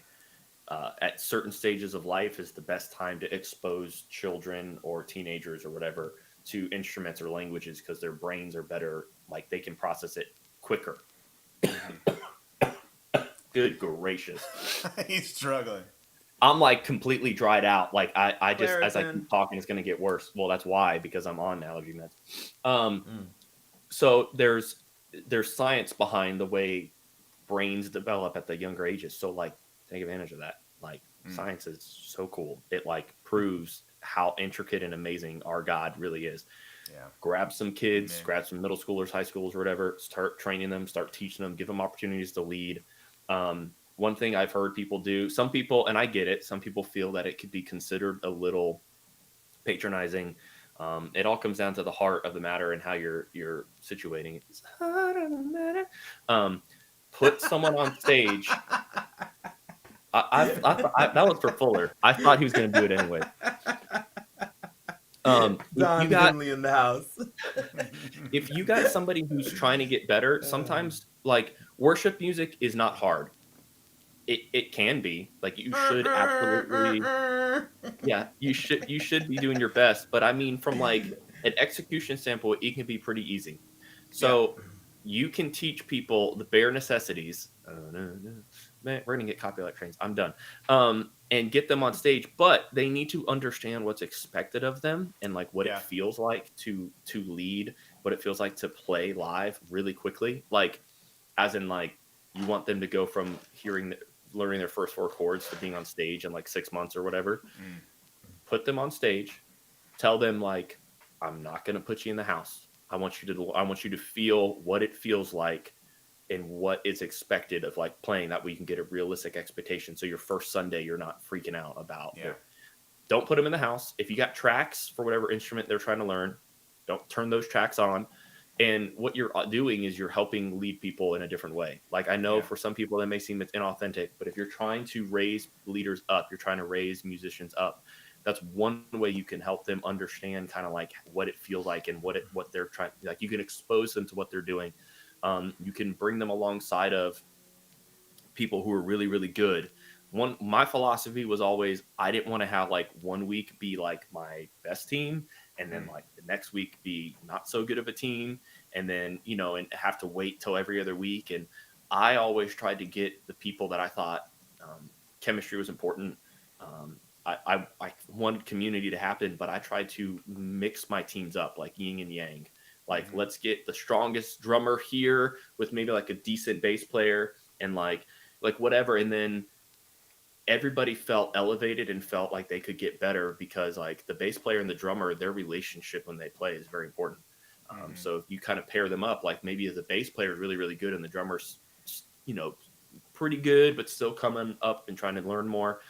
at certain stages of life is the best time to expose children or teenagers or whatever to instruments or languages, because their brains are better, like they can process it quicker. Good gracious. He's struggling. I'm like completely dried out. Like I just, as I keep talking, it's going to get worse. Well, that's why, because I'm on allergy meds. So there's science behind the way brains develop at the younger ages. So like, take advantage of that. Like science is so cool. It like proves how intricate and amazing our God really is. Yeah. Grab some kids, grab some middle schoolers, high schoolers, or whatever, start training them, start teaching them, give them opportunities to lead. One thing I've heard people do, some people, and I get it, some people feel that it could be considered a little patronizing. It all comes down to the heart of the matter and how you're situating it. It's the heart of the matter. Put someone on stage. That was for Fuller. I thought he was going to do it anyway. Don Finley in the house. If you got somebody who's trying to get better, sometimes like worship music is not hard. It can be, like, you should absolutely, yeah, you should be doing your best. But I mean, from like an execution standpoint, it can be pretty easy. So you can teach people the bare necessities. Man, we're gonna get copyright claims. I'm done. And get them on stage, but they need to understand what's expected of them and like what it feels like to lead, what it feels like to play live really quickly. Like, as in, like, you want them to go from learning their first 4 chords to being on stage in like 6 months or whatever. Put them on stage, tell them like, I'm not going to put you in the house. I want you to feel what it feels like and what is expected of like playing, that way you can get a realistic expectation. So your first Sunday, you're not freaking out about it. Don't put them in the house. If you got tracks for whatever instrument they're trying to learn, don't turn those tracks on. And what you're doing is you're helping lead people in a different way. Like, I know for some people that may seem it's inauthentic, but if you're trying to raise leaders up, you're trying to raise musicians up, that's one way you can help them understand kind of like what it feels like and what they're trying. Like, you can expose them to what they're doing. You can bring them alongside of people who are really, really good. My philosophy was always, I didn't want to have like 1 week be like my best team, and then like the next week be not so good of a team, and then, and have to wait till every other week. And I always tried to get the people that I thought chemistry was important. I wanted community to happen, but I tried to mix my teams up like yin and yang. Like, let's get the strongest drummer here with maybe like a decent bass player and like whatever. And then everybody felt elevated and felt like they could get better, because like the bass player and the drummer, their relationship when they play is very important. So if you kind of pair them up, like maybe the bass player is really, really good and the drummer's, pretty good, but still coming up and trying to learn more.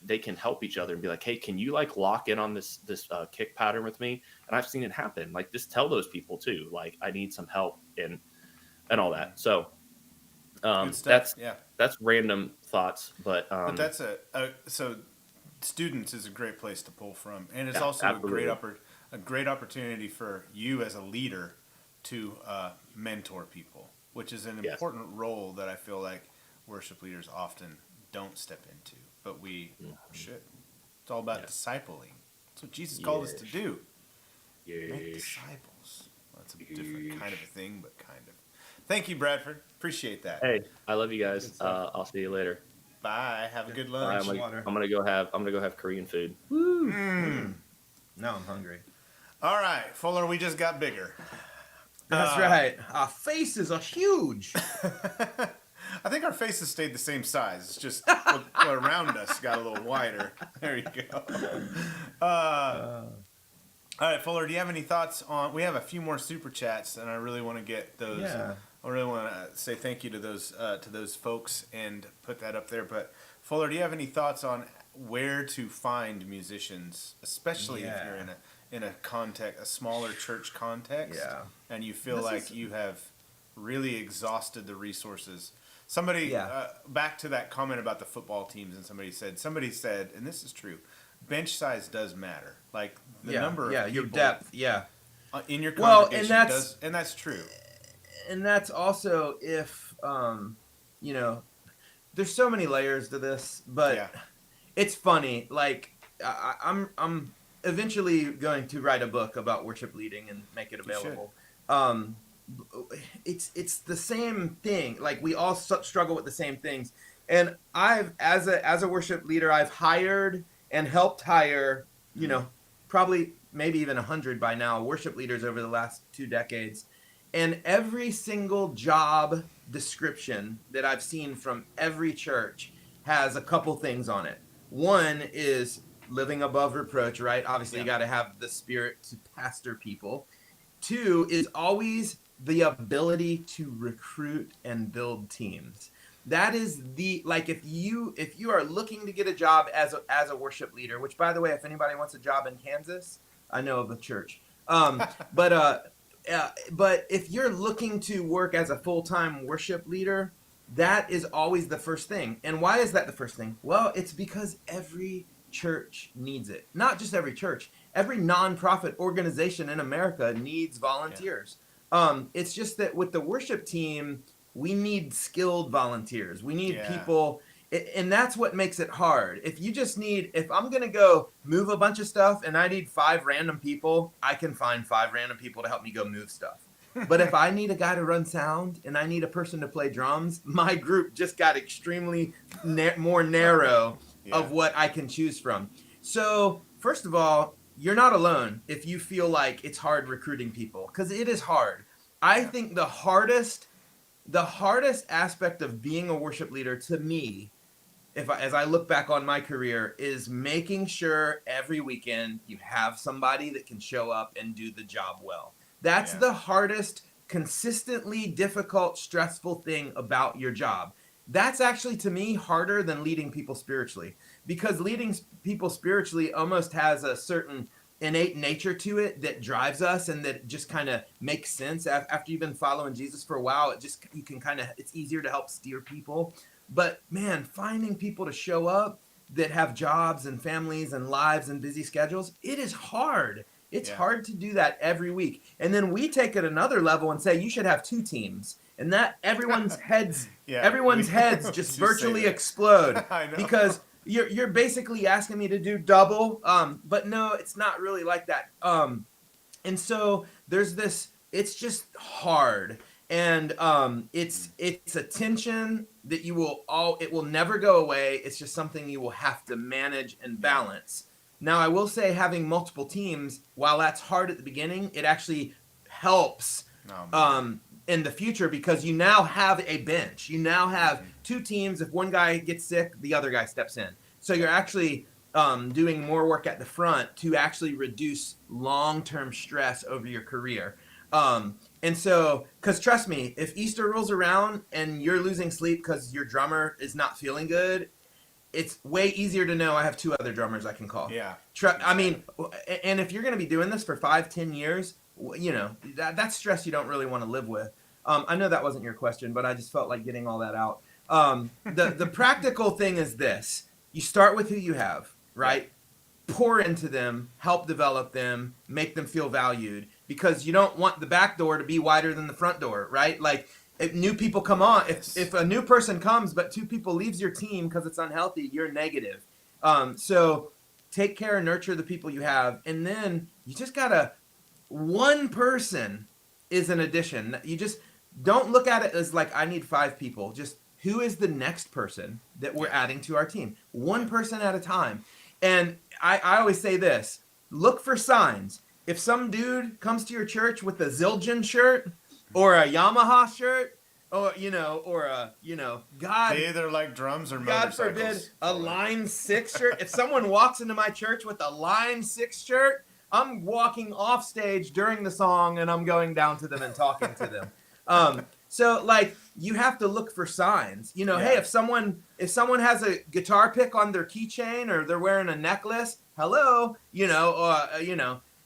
They can help each other and be like, hey, can you like lock in on this kick pattern with me? And I've seen it happen. Like, just tell those people too, like, I need some help and all that. So that's random thoughts, but that's so students is a great place to pull from, and it's also a great opportunity for you as a leader to mentor people, which is an important role that I feel like worship leaders often don't step into, but we should. It's all about discipling. That's what Jesus called us to do. Make disciples. Well, that's a different kind of a thing, but kind of. Thank you, Bradford. Appreciate that. Hey, I love you guys. I'll see you later. Bye. Have a good Bye. lunch. I'm gonna go have Korean food. Now I'm hungry. All right, Fuller, we just got bigger. That's right. Our faces are huge. I think our faces stayed the same size. It's just what around us got a little wider. There you go. All right, Fuller, do you have any thoughts on? We have a few more super chats, and I really want to get those. Yeah. I really want to say thank you to those folks and put that up there. But Fuller, do you have any thoughts on where to find musicians, especially if you're in a smaller church context, and you feel like you have really exhausted the resources? Somebody back to that comment about the football teams, and somebody said, and this is true, bench size does matter. Like the number of people, your depth, in your congregation and that's true. And that's also if there's so many layers to this, but it's funny. Like I'm eventually going to write a book about worship leading and make it available. It's the same thing. Like we all struggle with the same things. And I've as a worship leader, I've hired and helped hire, probably maybe even 100 by now worship leaders over the last 2 decades. And every single job description that I've seen from every church has a couple things on it. One is living above reproach, right? Obviously, you got to have the spirit to pastor people. 2 is always the ability to recruit and build teams. That is if you are looking to get a job as a worship leader, which by the way, if anybody wants a job in Kansas, I know of a church. But if you're looking to work as a full-time worship leader, that is always the first thing. And why is that the first thing? Well, it's because every church needs it. Not just every church. Every nonprofit organization in America needs volunteers. It's just that with the worship team, we need skilled volunteers. We need people, and that's what makes it hard. If I'm going to go move a bunch of stuff and I need 5 random people, I can find 5 random people to help me go move stuff. But if I need a guy to run sound and I need a person to play drums, my group just got extremely more narrow of what I can choose from. So first of all, you're not alone if you feel like it's hard recruiting people, because it is hard. I think the hardest aspect of being a worship leader to me, as I look back on my career, is making sure every weekend you have somebody that can show up and do the job well. That's the hardest, consistently difficult, stressful thing about your job. That's actually, to me, harder than leading people spiritually, because leading people spiritually almost has a certain innate nature to it that drives us and that just kind of makes sense. After you've been following Jesus for a while, it's easier to help steer people. But man, finding people to show up that have jobs and families and lives and busy schedules, it is hard. It's hard to do that every week. And then we take it another level and say you should have 2 teams. And that everyone's heads just virtually explode. I know. Because you're basically asking me to do double. But no, it's not really like that. And so there's this, it's just hard. And it's a tension that it will never go away. It's just something you will have to manage and balance. Now, I will say having multiple teams, while that's hard at the beginning, it actually helps in the future, because you now have a bench. You now have 2 teams. If one guy gets sick, the other guy steps in. So you're actually doing more work at the front to actually reduce long-term stress over your career. And so, because trust me, if Easter rolls around and you're losing sleep because your drummer is not feeling good, it's way easier to know I have 2 other drummers I can call. Yeah. I mean, and if you're going to be doing this for 5-10 years, that's stress you don't really want to live with. I know that wasn't your question, but I just felt like getting all that out. The practical thing is this. You start with who you have, right? Pour into them, help develop them, make them feel valued, because you don't want the back door to be wider than the front door, right? Like, if new people come on, if a new person comes but 2 people leaves your team because it's unhealthy, you're negative. So take care and nurture the people you have, and then you just gotta, one person is an addition. don't look at it as like I need 5 people. Just who is the next person that we're adding to our team? One person at a time. And I always say this, look for signs. If some dude comes to your church with a Zildjian shirt or a Yamaha shirt, or God, They either like drums or God motorcycles. forbid, a Line 6 shirt. If someone walks into my church with a Line 6 shirt, I'm walking off stage during the song and I'm going down to them and talking to them. So like you have to look for signs. You know, hey, if someone has a guitar pick on their keychain or they're wearing a necklace, hello,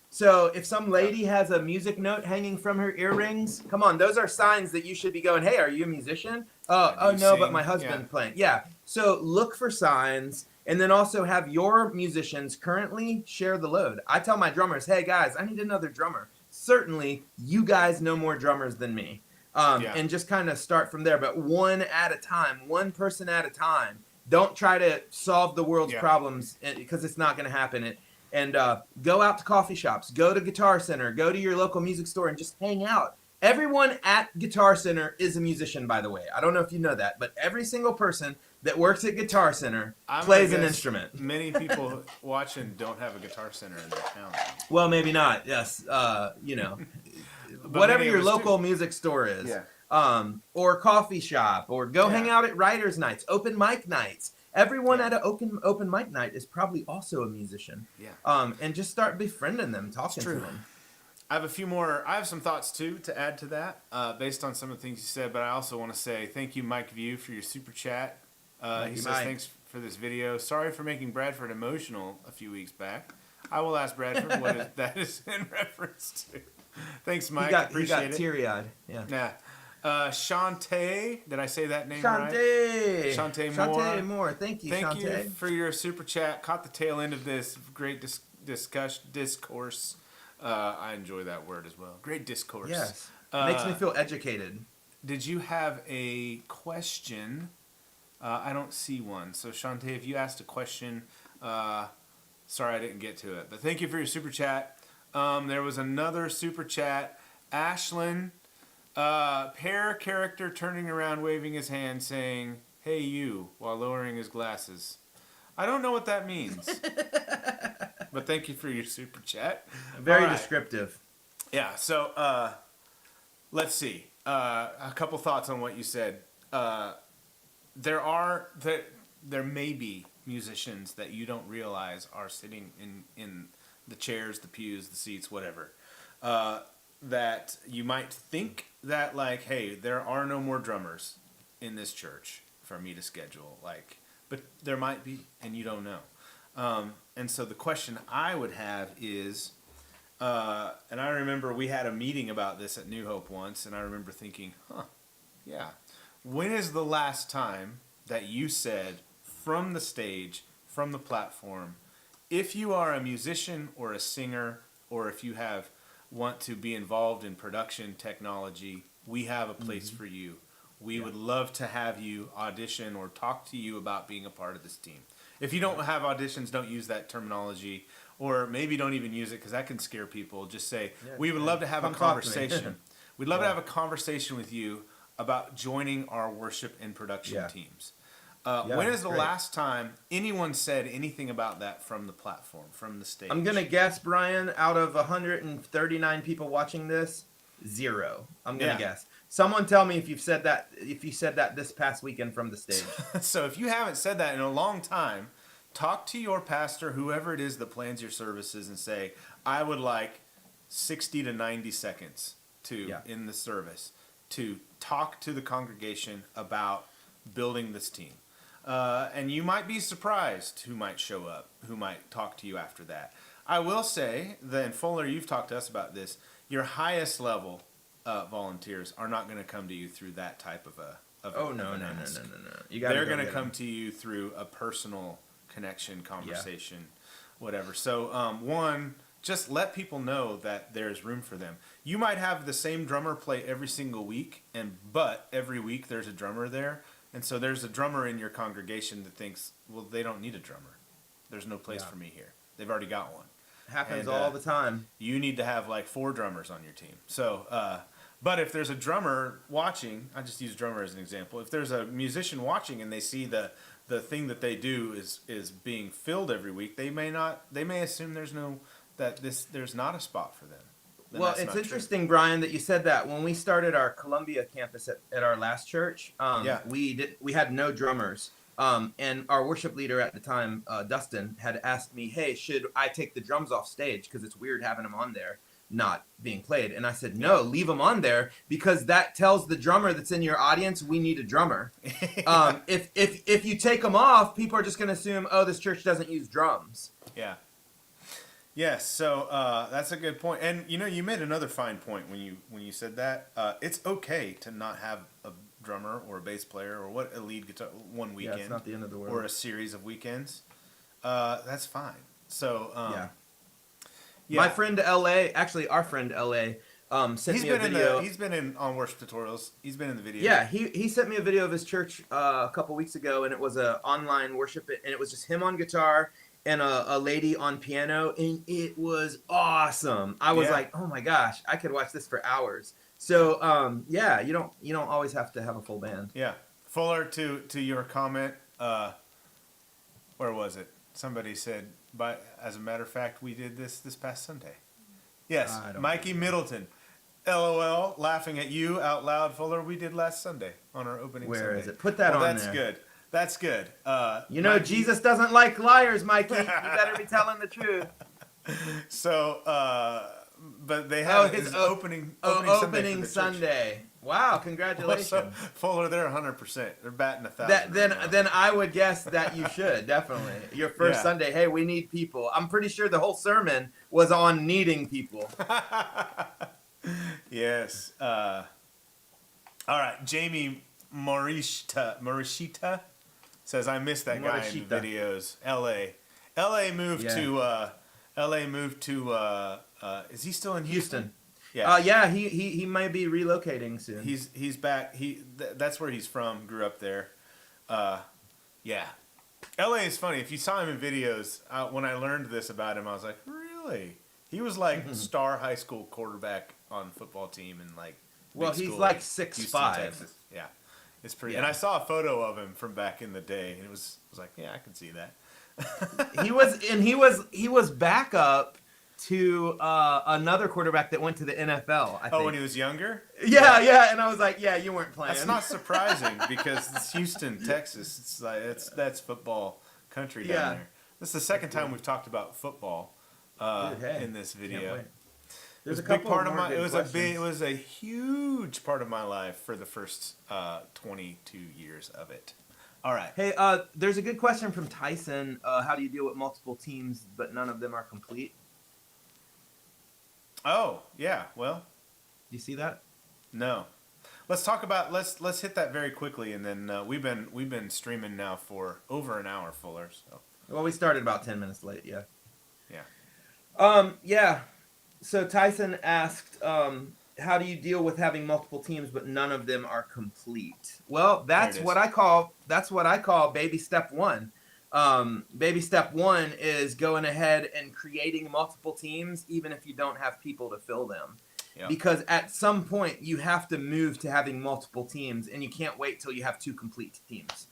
So if some lady has a music note hanging from her earrings, come on, those are signs that you should be going, hey, are you a musician? Oh no, sing? but my husband's playing. Yeah. So look for signs, and then also have your musicians currently share the load. I tell my drummers, hey guys, I need another drummer. Certainly, you guys know more drummers than me. And just kind of start from there, but one at a time, one person at a time. Don't try to solve the world's problems because it's not going to happen. And go out to coffee shops, go to Guitar Center, go to your local music store and just hang out. Everyone at Guitar Center is a musician, by the way. I don't know if you know that, but every single person that works at Guitar Center plays an instrument. Many people watching don't have a Guitar Center in their town. Well, maybe not. Yes. Whatever your local music store is. Yeah. Or coffee shop, or go hang out at writers' nights, open mic nights. Everyone at an open mic night is probably also a musician. Yeah. And just start befriending them, talking to them. I have some thoughts too to add to that, based on some of the things you said. But I also want to say thank you, Mike View, for your super chat. He says thanks for this video. Sorry for making Bradford emotional a few weeks back. I will ask Bradford what that is in reference to. Thanks, Mike. Appreciate it. He got teary-eyed. Yeah. Yeah. Shantae, did I say that name right? Shantae Moore. Thank you, Thank you for your super chat. Caught the tail end of this great discourse. I enjoy that word as well. Great discourse. Yes. Makes me feel educated. Did you have a question? I don't see one. So, Shantae, if you asked a question, sorry I didn't get to it. But thank you for your super chat. There was another super chat. Ashlyn, pair character turning around, waving his hand, saying, "Hey you," while lowering his glasses. I don't know what that means. But thank you for your super chat. Very descriptive. Yeah, so let's see. A couple thoughts on what you said. There may be musicians that you don't realize are sitting in the chairs, the pews, the seats, whatever. That you might think that, like, hey, there are no more drummers in this church for me to schedule. Like, but there might be, and you don't know. And so the question I would have is, and I remember we had a meeting about this at New Hope once, and I remember thinking, when is the last time that you said from the stage, from the platform, if you are a musician or a singer, or if you want to be involved in production technology, we have a place for you. We would love to have you audition or talk to you about being a part of this team. If you don't have auditions, don't use that terminology, or maybe don't even use it because that can scare people. Just say, we would love to have a conversation. We'd love to have a conversation with you about joining our worship and production teams. When is the last time anyone said anything about that from the platform, from the stage? I'm going to guess, Brian, out of 139 people watching this, 0. I'm going to guess. Someone tell me if you said that this past weekend from the stage. So if you haven't said that in a long time, talk to your pastor, whoever it is that plans your services, and say, I would like 60 to 90 seconds in the service to talk to the congregation about building this team. And you might be surprised who might show up, who might talk to you after that. I will say, then Fuller, you've talked to us about this, your highest level volunteers are not going to come to you through that type of a No. They're going to come to you through a personal connection, conversation, whatever. So, one, just let people know that there's room for them. You might have the same drummer play every single week, but every week there's a drummer there. And so there's a drummer in your congregation that thinks, well, they don't need a drummer. There's no place for me here. They've already got one. Happens all the time. You need to have like 4 drummers on your team. So, But if there's a drummer watching, I just use drummer as an example. If there's a musician watching and they see the thing that they do is being filled every week, they may assume there's not a spot for them. Then Well, that's it's not interesting, Brian, that you said that. When we started our Columbia campus at our last church, Yeah. we had no drummers. And our worship leader at the time, Dustin, had asked me, hey, should I take the drums off stage? Because it's weird having them on there not being played. And I said, no, leave them on there, because that tells the drummer that's in your audience, we need a drummer. If you take them off, people are just going to assume, oh, this church doesn't use drums. Yeah. Yes, so that's a good point. And you made another fine point when you said that. It's okay to not have a drummer or a bass player or a lead guitar one weekend. Yeah, it's not the end of the world. Or a series of weekends. That's fine. So yeah. My friend LA, actually our friend LA, sent me a video. He's been in on worship tutorials. He's been in the video. Yeah, he sent me a video of his church a couple weeks ago, and it was a online worship, and it was just him on guitar and a lady on piano, and it was awesome. I was like, oh my gosh, I could watch this for hours. So yeah, you don't always have to have a full band. Yeah, Fuller, to your comment, where was it? Somebody said, but as a matter of fact, we did this past Sunday. Yes, Mikey Middleton. LOL, laughing at you out loud, Fuller. We did last Sunday on our opening Sunday. Where is it? Put that on that's there. Good. That's good. Mikey, Jesus doesn't like liars, Mikey. You better be telling the truth. So, but they have his opening Sunday. Wow, congratulations. So, Fuller, they're 100%. They're batting 1,000. Then I would guess that you should, definitely. Your first Sunday, hey, we need people. I'm pretty sure the whole sermon was on needing people. Yes. All right, Jamie Morishita says, I miss that guy in the videos. LA moved to is he still in Houston? Yeah. He might be relocating soon. He's back. That's where he's from. Grew up there. Yeah. LA is funny. If you saw him in videos, when I learned this about him, I was like, really? He was like star high school quarterback on football team and like. Well, he's like 6'5". Texas. Yeah, it's pretty. Yeah. And I saw a photo of him from back in the day, and it was like, yeah, I can see that. he was backup to another quarterback that went to the NFL. I think. When he was younger. Yeah, and I was like, yeah, you weren't playing. That's not surprising because it's Houston, Texas. It's like that's football country down there. This is the second time we've talked about football in this video. It was a big part of my. It was a huge part of my life for the first 22 years of it. All right. Hey, there's a good question from Tyson. How do you deal with multiple teams but none of them are complete? Oh yeah. Well, do you see that? No. Let's talk about let's hit that very quickly, and then we've been streaming now for over an hour, Fuller. So. Well, we started about 10 minutes late. Yeah. Yeah. Yeah. So Tyson asked, how do you deal with having multiple teams but none of them are complete? Well, that's what I call baby step one. Baby step one is going ahead and creating multiple teams even if you don't have people to fill them. Yep. Because at some point you have to move to having multiple teams, and you can't wait till you have two complete teams.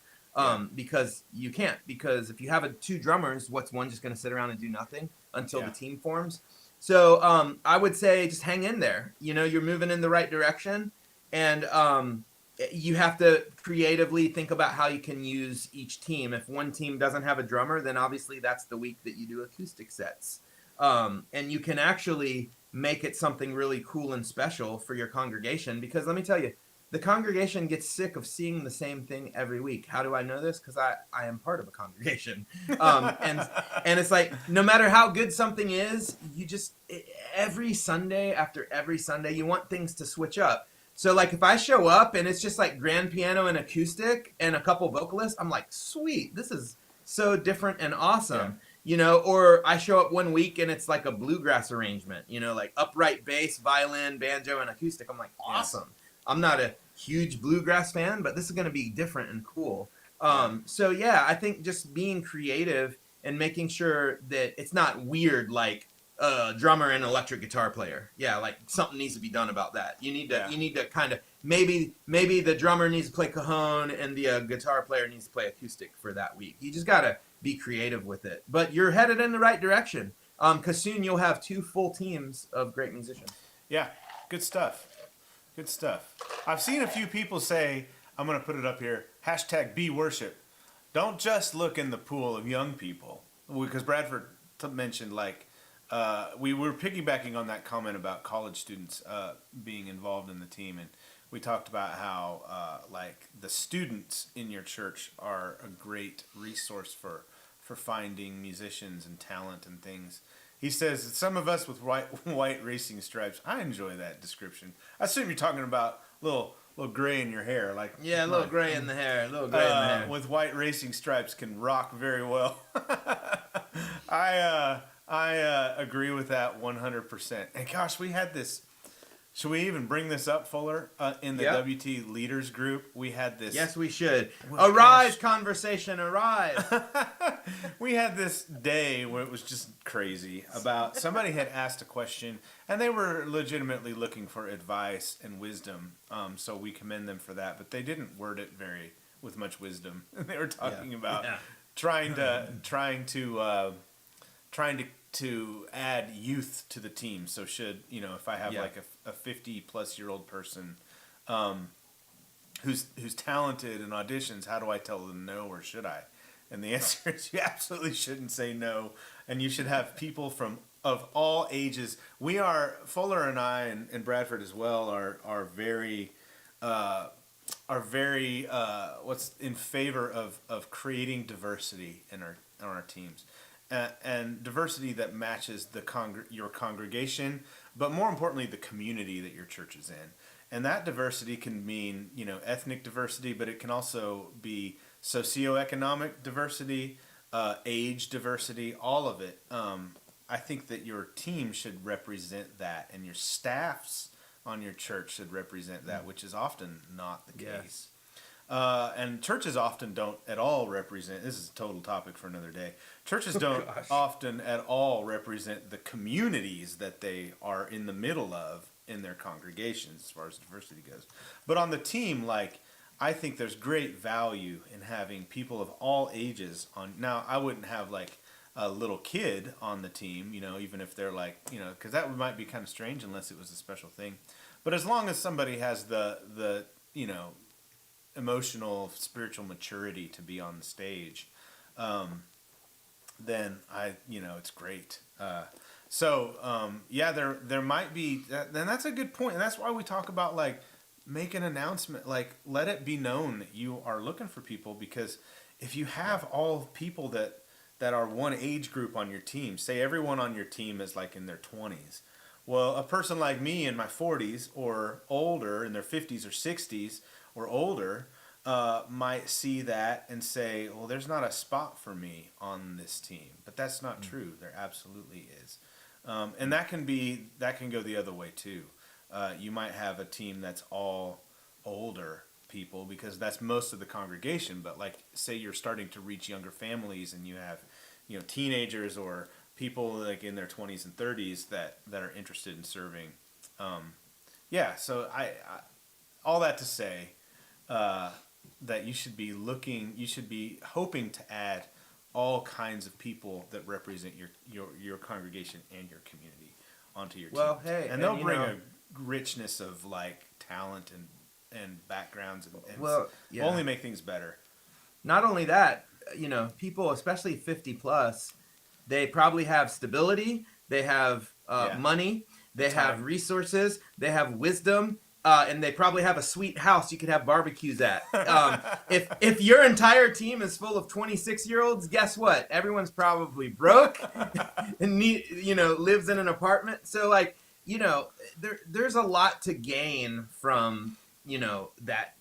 Because you can't. Because if you have two drummers, what's one just going to sit around and do nothing until the team forms? So I would say just hang in there. You're moving in the right direction, and you have to creatively think about how you can use each team. If one team doesn't have a drummer, then obviously that's the week that you do acoustic sets. And you can actually make it something really cool and special for your congregation, because let me tell you, the congregation gets sick of seeing the same thing every week. How do I know this? Because I am part of a congregation. And it's like, no matter how good something is, you just, every Sunday after every Sunday, you want things to switch up. So like if I show up and it's just like grand piano and acoustic and a couple vocalists, I'm like, sweet, this is so different and awesome. Yeah. Or I show up one week and it's like a bluegrass arrangement, like upright bass, violin, banjo, and acoustic. I'm like, awesome. Yeah. I'm not a huge bluegrass fan, but this is going to be different and cool. So yeah, I think just being creative and making sure that it's not weird, like drummer and electric guitar player. Yeah, like something needs to be done about that. You need to kind of maybe the drummer needs to play cajon and the guitar player needs to play acoustic for that week. You just gotta be creative with it. But you're headed in the right direction. Because soon you'll have 2 full teams of great musicians. Yeah, good stuff. Good stuff. I've seen a few people say, I'm going to put it up here, #BeWorship. Don't just look in the pool of young people. Because Bradford mentioned, like, we were piggybacking on that comment about college students being involved in the team. And we talked about how, like, the students in your church are a great resource for finding musicians and talent and things. He says, some of us with white racing stripes. I enjoy that description. I assume you're talking about little gray in your hair, like a little gray in the hair, with white racing stripes can rock very well. I agree with that 100%. And gosh, we had this. Should we even bring this up, Fuller? In the WT leaders group, we had this. Yes, we should. Arise, conversation, arise. We had this day where it was just crazy about somebody had asked a question, and they were legitimately looking for advice and wisdom. So we commend them for that, but they didn't word it with much wisdom. They were talking about trying to add youth to the team. So if I have like a 50-plus-year-old person who's talented in auditions, how do I tell them no, or should I? And the answer is you absolutely shouldn't say no, and you should have people of all ages. We are, Fuller and I and Bradford as well are very what's in favor of creating diversity in our teams. And diversity that matches your congregation, but more importantly, the community that your church is in. And that diversity can mean, ethnic diversity, but it can also be socioeconomic diversity, age diversity, all of it. I think that your team should represent that, and your staffs on your church should represent that, which is often not the case. And churches often don't at all represent, this is a total topic for another day, churches don't often at all represent the communities that they are in the middle of in their congregations as far as diversity goes. But on the team, I think there's great value in having people of all ages on. Now, I wouldn't have a little kid on the team, even if they're because that might be kind of strange unless it was a special thing. But as long as somebody has the emotional, spiritual maturity to be on the stage, then it's great. There might be, and that's a good point, and that's why we talk about make an announcement, let it be known that you are looking for people, because if you have all people that are one age group on your team, say everyone on your team is in their 20s. Well, a person like me in my 40s or older, in their 50s or 60s or older, might see that and say, well, there's not a spot for me on this team. But that's not true. There absolutely is. And that can go the other way too. You might have a team that's all older people because that's most of the congregation. But say you're starting to reach younger families and you have, teenagers or people in their 20s and 30s that are interested in serving. So I all that to say, that you should be hoping to add all kinds of people that represent your congregation and your community onto your team. Well, hey, and they'll bring a richness of talent and backgrounds and only make things better. Not only that, people, especially 50 plus, they probably have stability, they have money, they have resources, they have wisdom. And they probably have a sweet house you could have barbecues at. If your entire team is full of 26-year-olds, guess what? Everyone's probably broke and lives in an apartment. So there's a lot to gain from that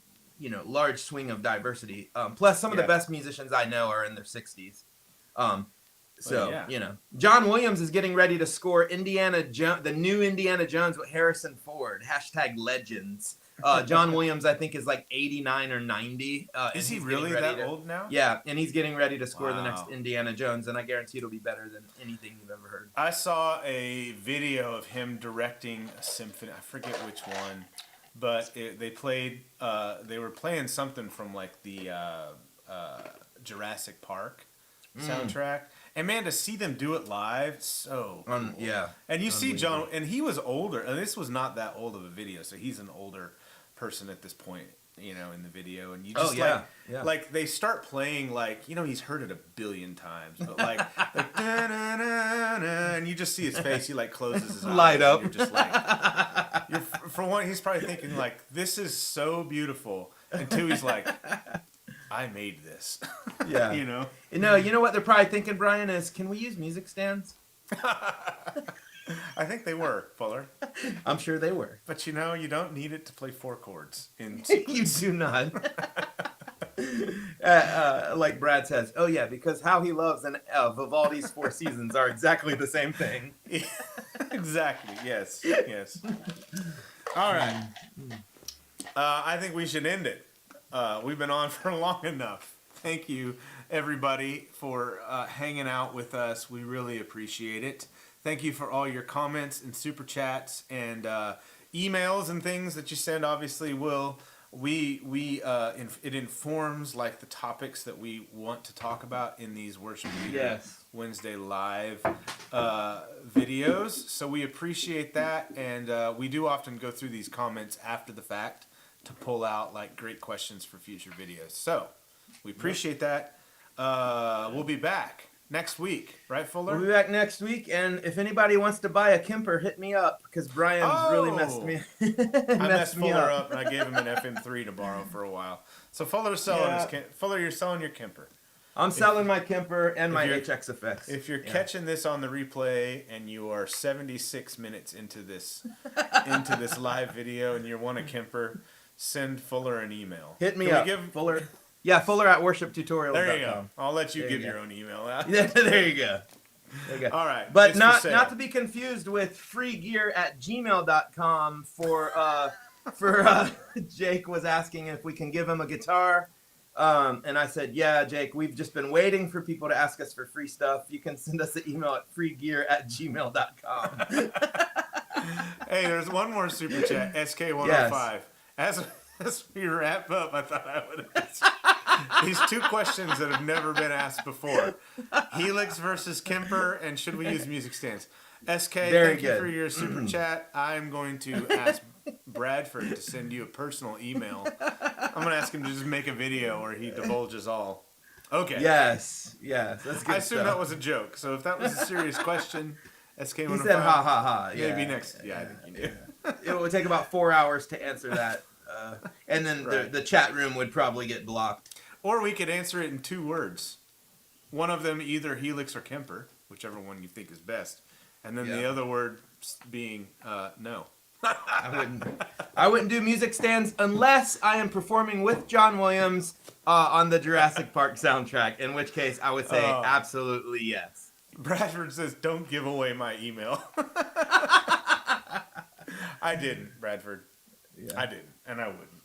large swing of diversity. Plus, some of the best musicians I know are in their 60s. John Williams is getting ready to score the new Indiana Jones with Harrison Ford. #legends. John Williams, I think, is like 89 or 90. And Is he he's really getting ready that old now? Yeah, and he's getting ready to score the next Wow. Indiana Jones, and I guarantee it'll be better than anything you've ever heard. I saw a video of him directing a symphony. I forget which one, but they were playing something from like the Jurassic Park soundtrack. And man, to see them do it live, so cool. Yeah. And you see John, and he was older, and this was not that old of a video, so he's an older person at this point, you know, in the video. And you just like they start playing like, you know, he's heard it a billion times, but like and you just see his face. He like closes his eyes. Light up. You're just like, for one, he's probably thinking like, this is so beautiful, and two, he's like, I made this. Yeah. You know? You know what they're probably thinking, Brian, is can we use music stands? I think they were, Fuller. I'm sure they were. But you know, you don't need it to play 4 chords in You do not. Like Brad says, oh yeah, because How He Loves and Vivaldi's Four Seasons are exactly the same thing. Exactly, yes, yes. All right. I think we should end it. We've been on for long enough. Thank you, everybody, for hanging out with us. We really appreciate it. Thank you for all your comments and super chats and emails and things that you send. Obviously, it informs like the topics that we want to talk about in these Worship Leader Wednesday live videos. So we appreciate that, and we do often go through these comments after the fact to pull out like great questions for future videos. So we appreciate that. We'll be back next week, right, Fuller? We'll be back next week, and if anybody wants to buy a Kemper, hit me up, because Brian's really messed me I messed Fuller up, and I gave him an FM3 to borrow for a while. So Fuller's selling Fuller, you're selling your Kemper. I'm selling my Kemper and my HX effects. If you're catching this on the replay and you are 76 minutes into this live video and you want a Kemper, send Fuller an email. Hit me up, Fuller. Yeah, Fuller at worshiptutorials.com. There you go. I'll let you give your own email out. Yeah, there you go. All right. But not to be confused with freegear@gmail.com for Jake was asking if we can give him a guitar. And I said, yeah, Jake, we've just been waiting for people to ask us for free stuff. You can send us an email at freegear@gmail.com. Hey, there's one more super chat, SK105. As we wrap up, I thought I would ask these 2 questions that have never been asked before. Helix versus Kemper, and should we use music stands? SK, thank you for your super chat. I'm going to ask Bradford to send you a personal email. I'm going to ask him to just make a video where he divulges all. Okay. Yes, that's good. I assume that was a joke. So if that was a serious question, SK105. He said ha ha ha. Maybe next. Yeah, I think you did. It would take about 4 hours to answer that. And then the chat room would probably get blocked. Or we could answer it in 2 words. One of them either Helix or Kemper, whichever one you think is best. And then the other word being no. I wouldn't do music stands unless I am performing with John Williams on the Jurassic Park soundtrack, in which case I would say absolutely yes. Bradford says, don't give away my email. I didn't, Bradford. Yeah. I didn't, and I wouldn't.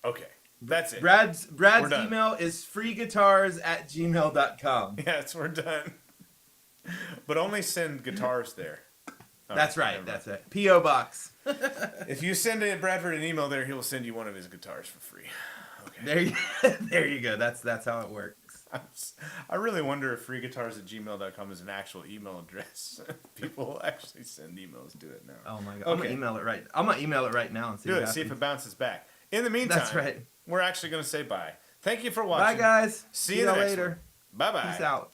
Okay, that's it. Brad's email is freeguitars@gmail.com. Yes, we're done. But only send guitars there. That's right. That's right. P.O. Box. If you send Bradford an email there, he will send you one of his guitars for free. Okay. There you go. That's how it works. I really wonder if freeguitars@gmail.com is an actual email address. People actually send emails to it now. Oh my god. Okay. I'm gonna email it right now and see what happens. See if it bounces back. In the meantime, that's right. We're actually gonna say bye. Thank you for watching. Bye guys. See you later. Bye bye. Peace out.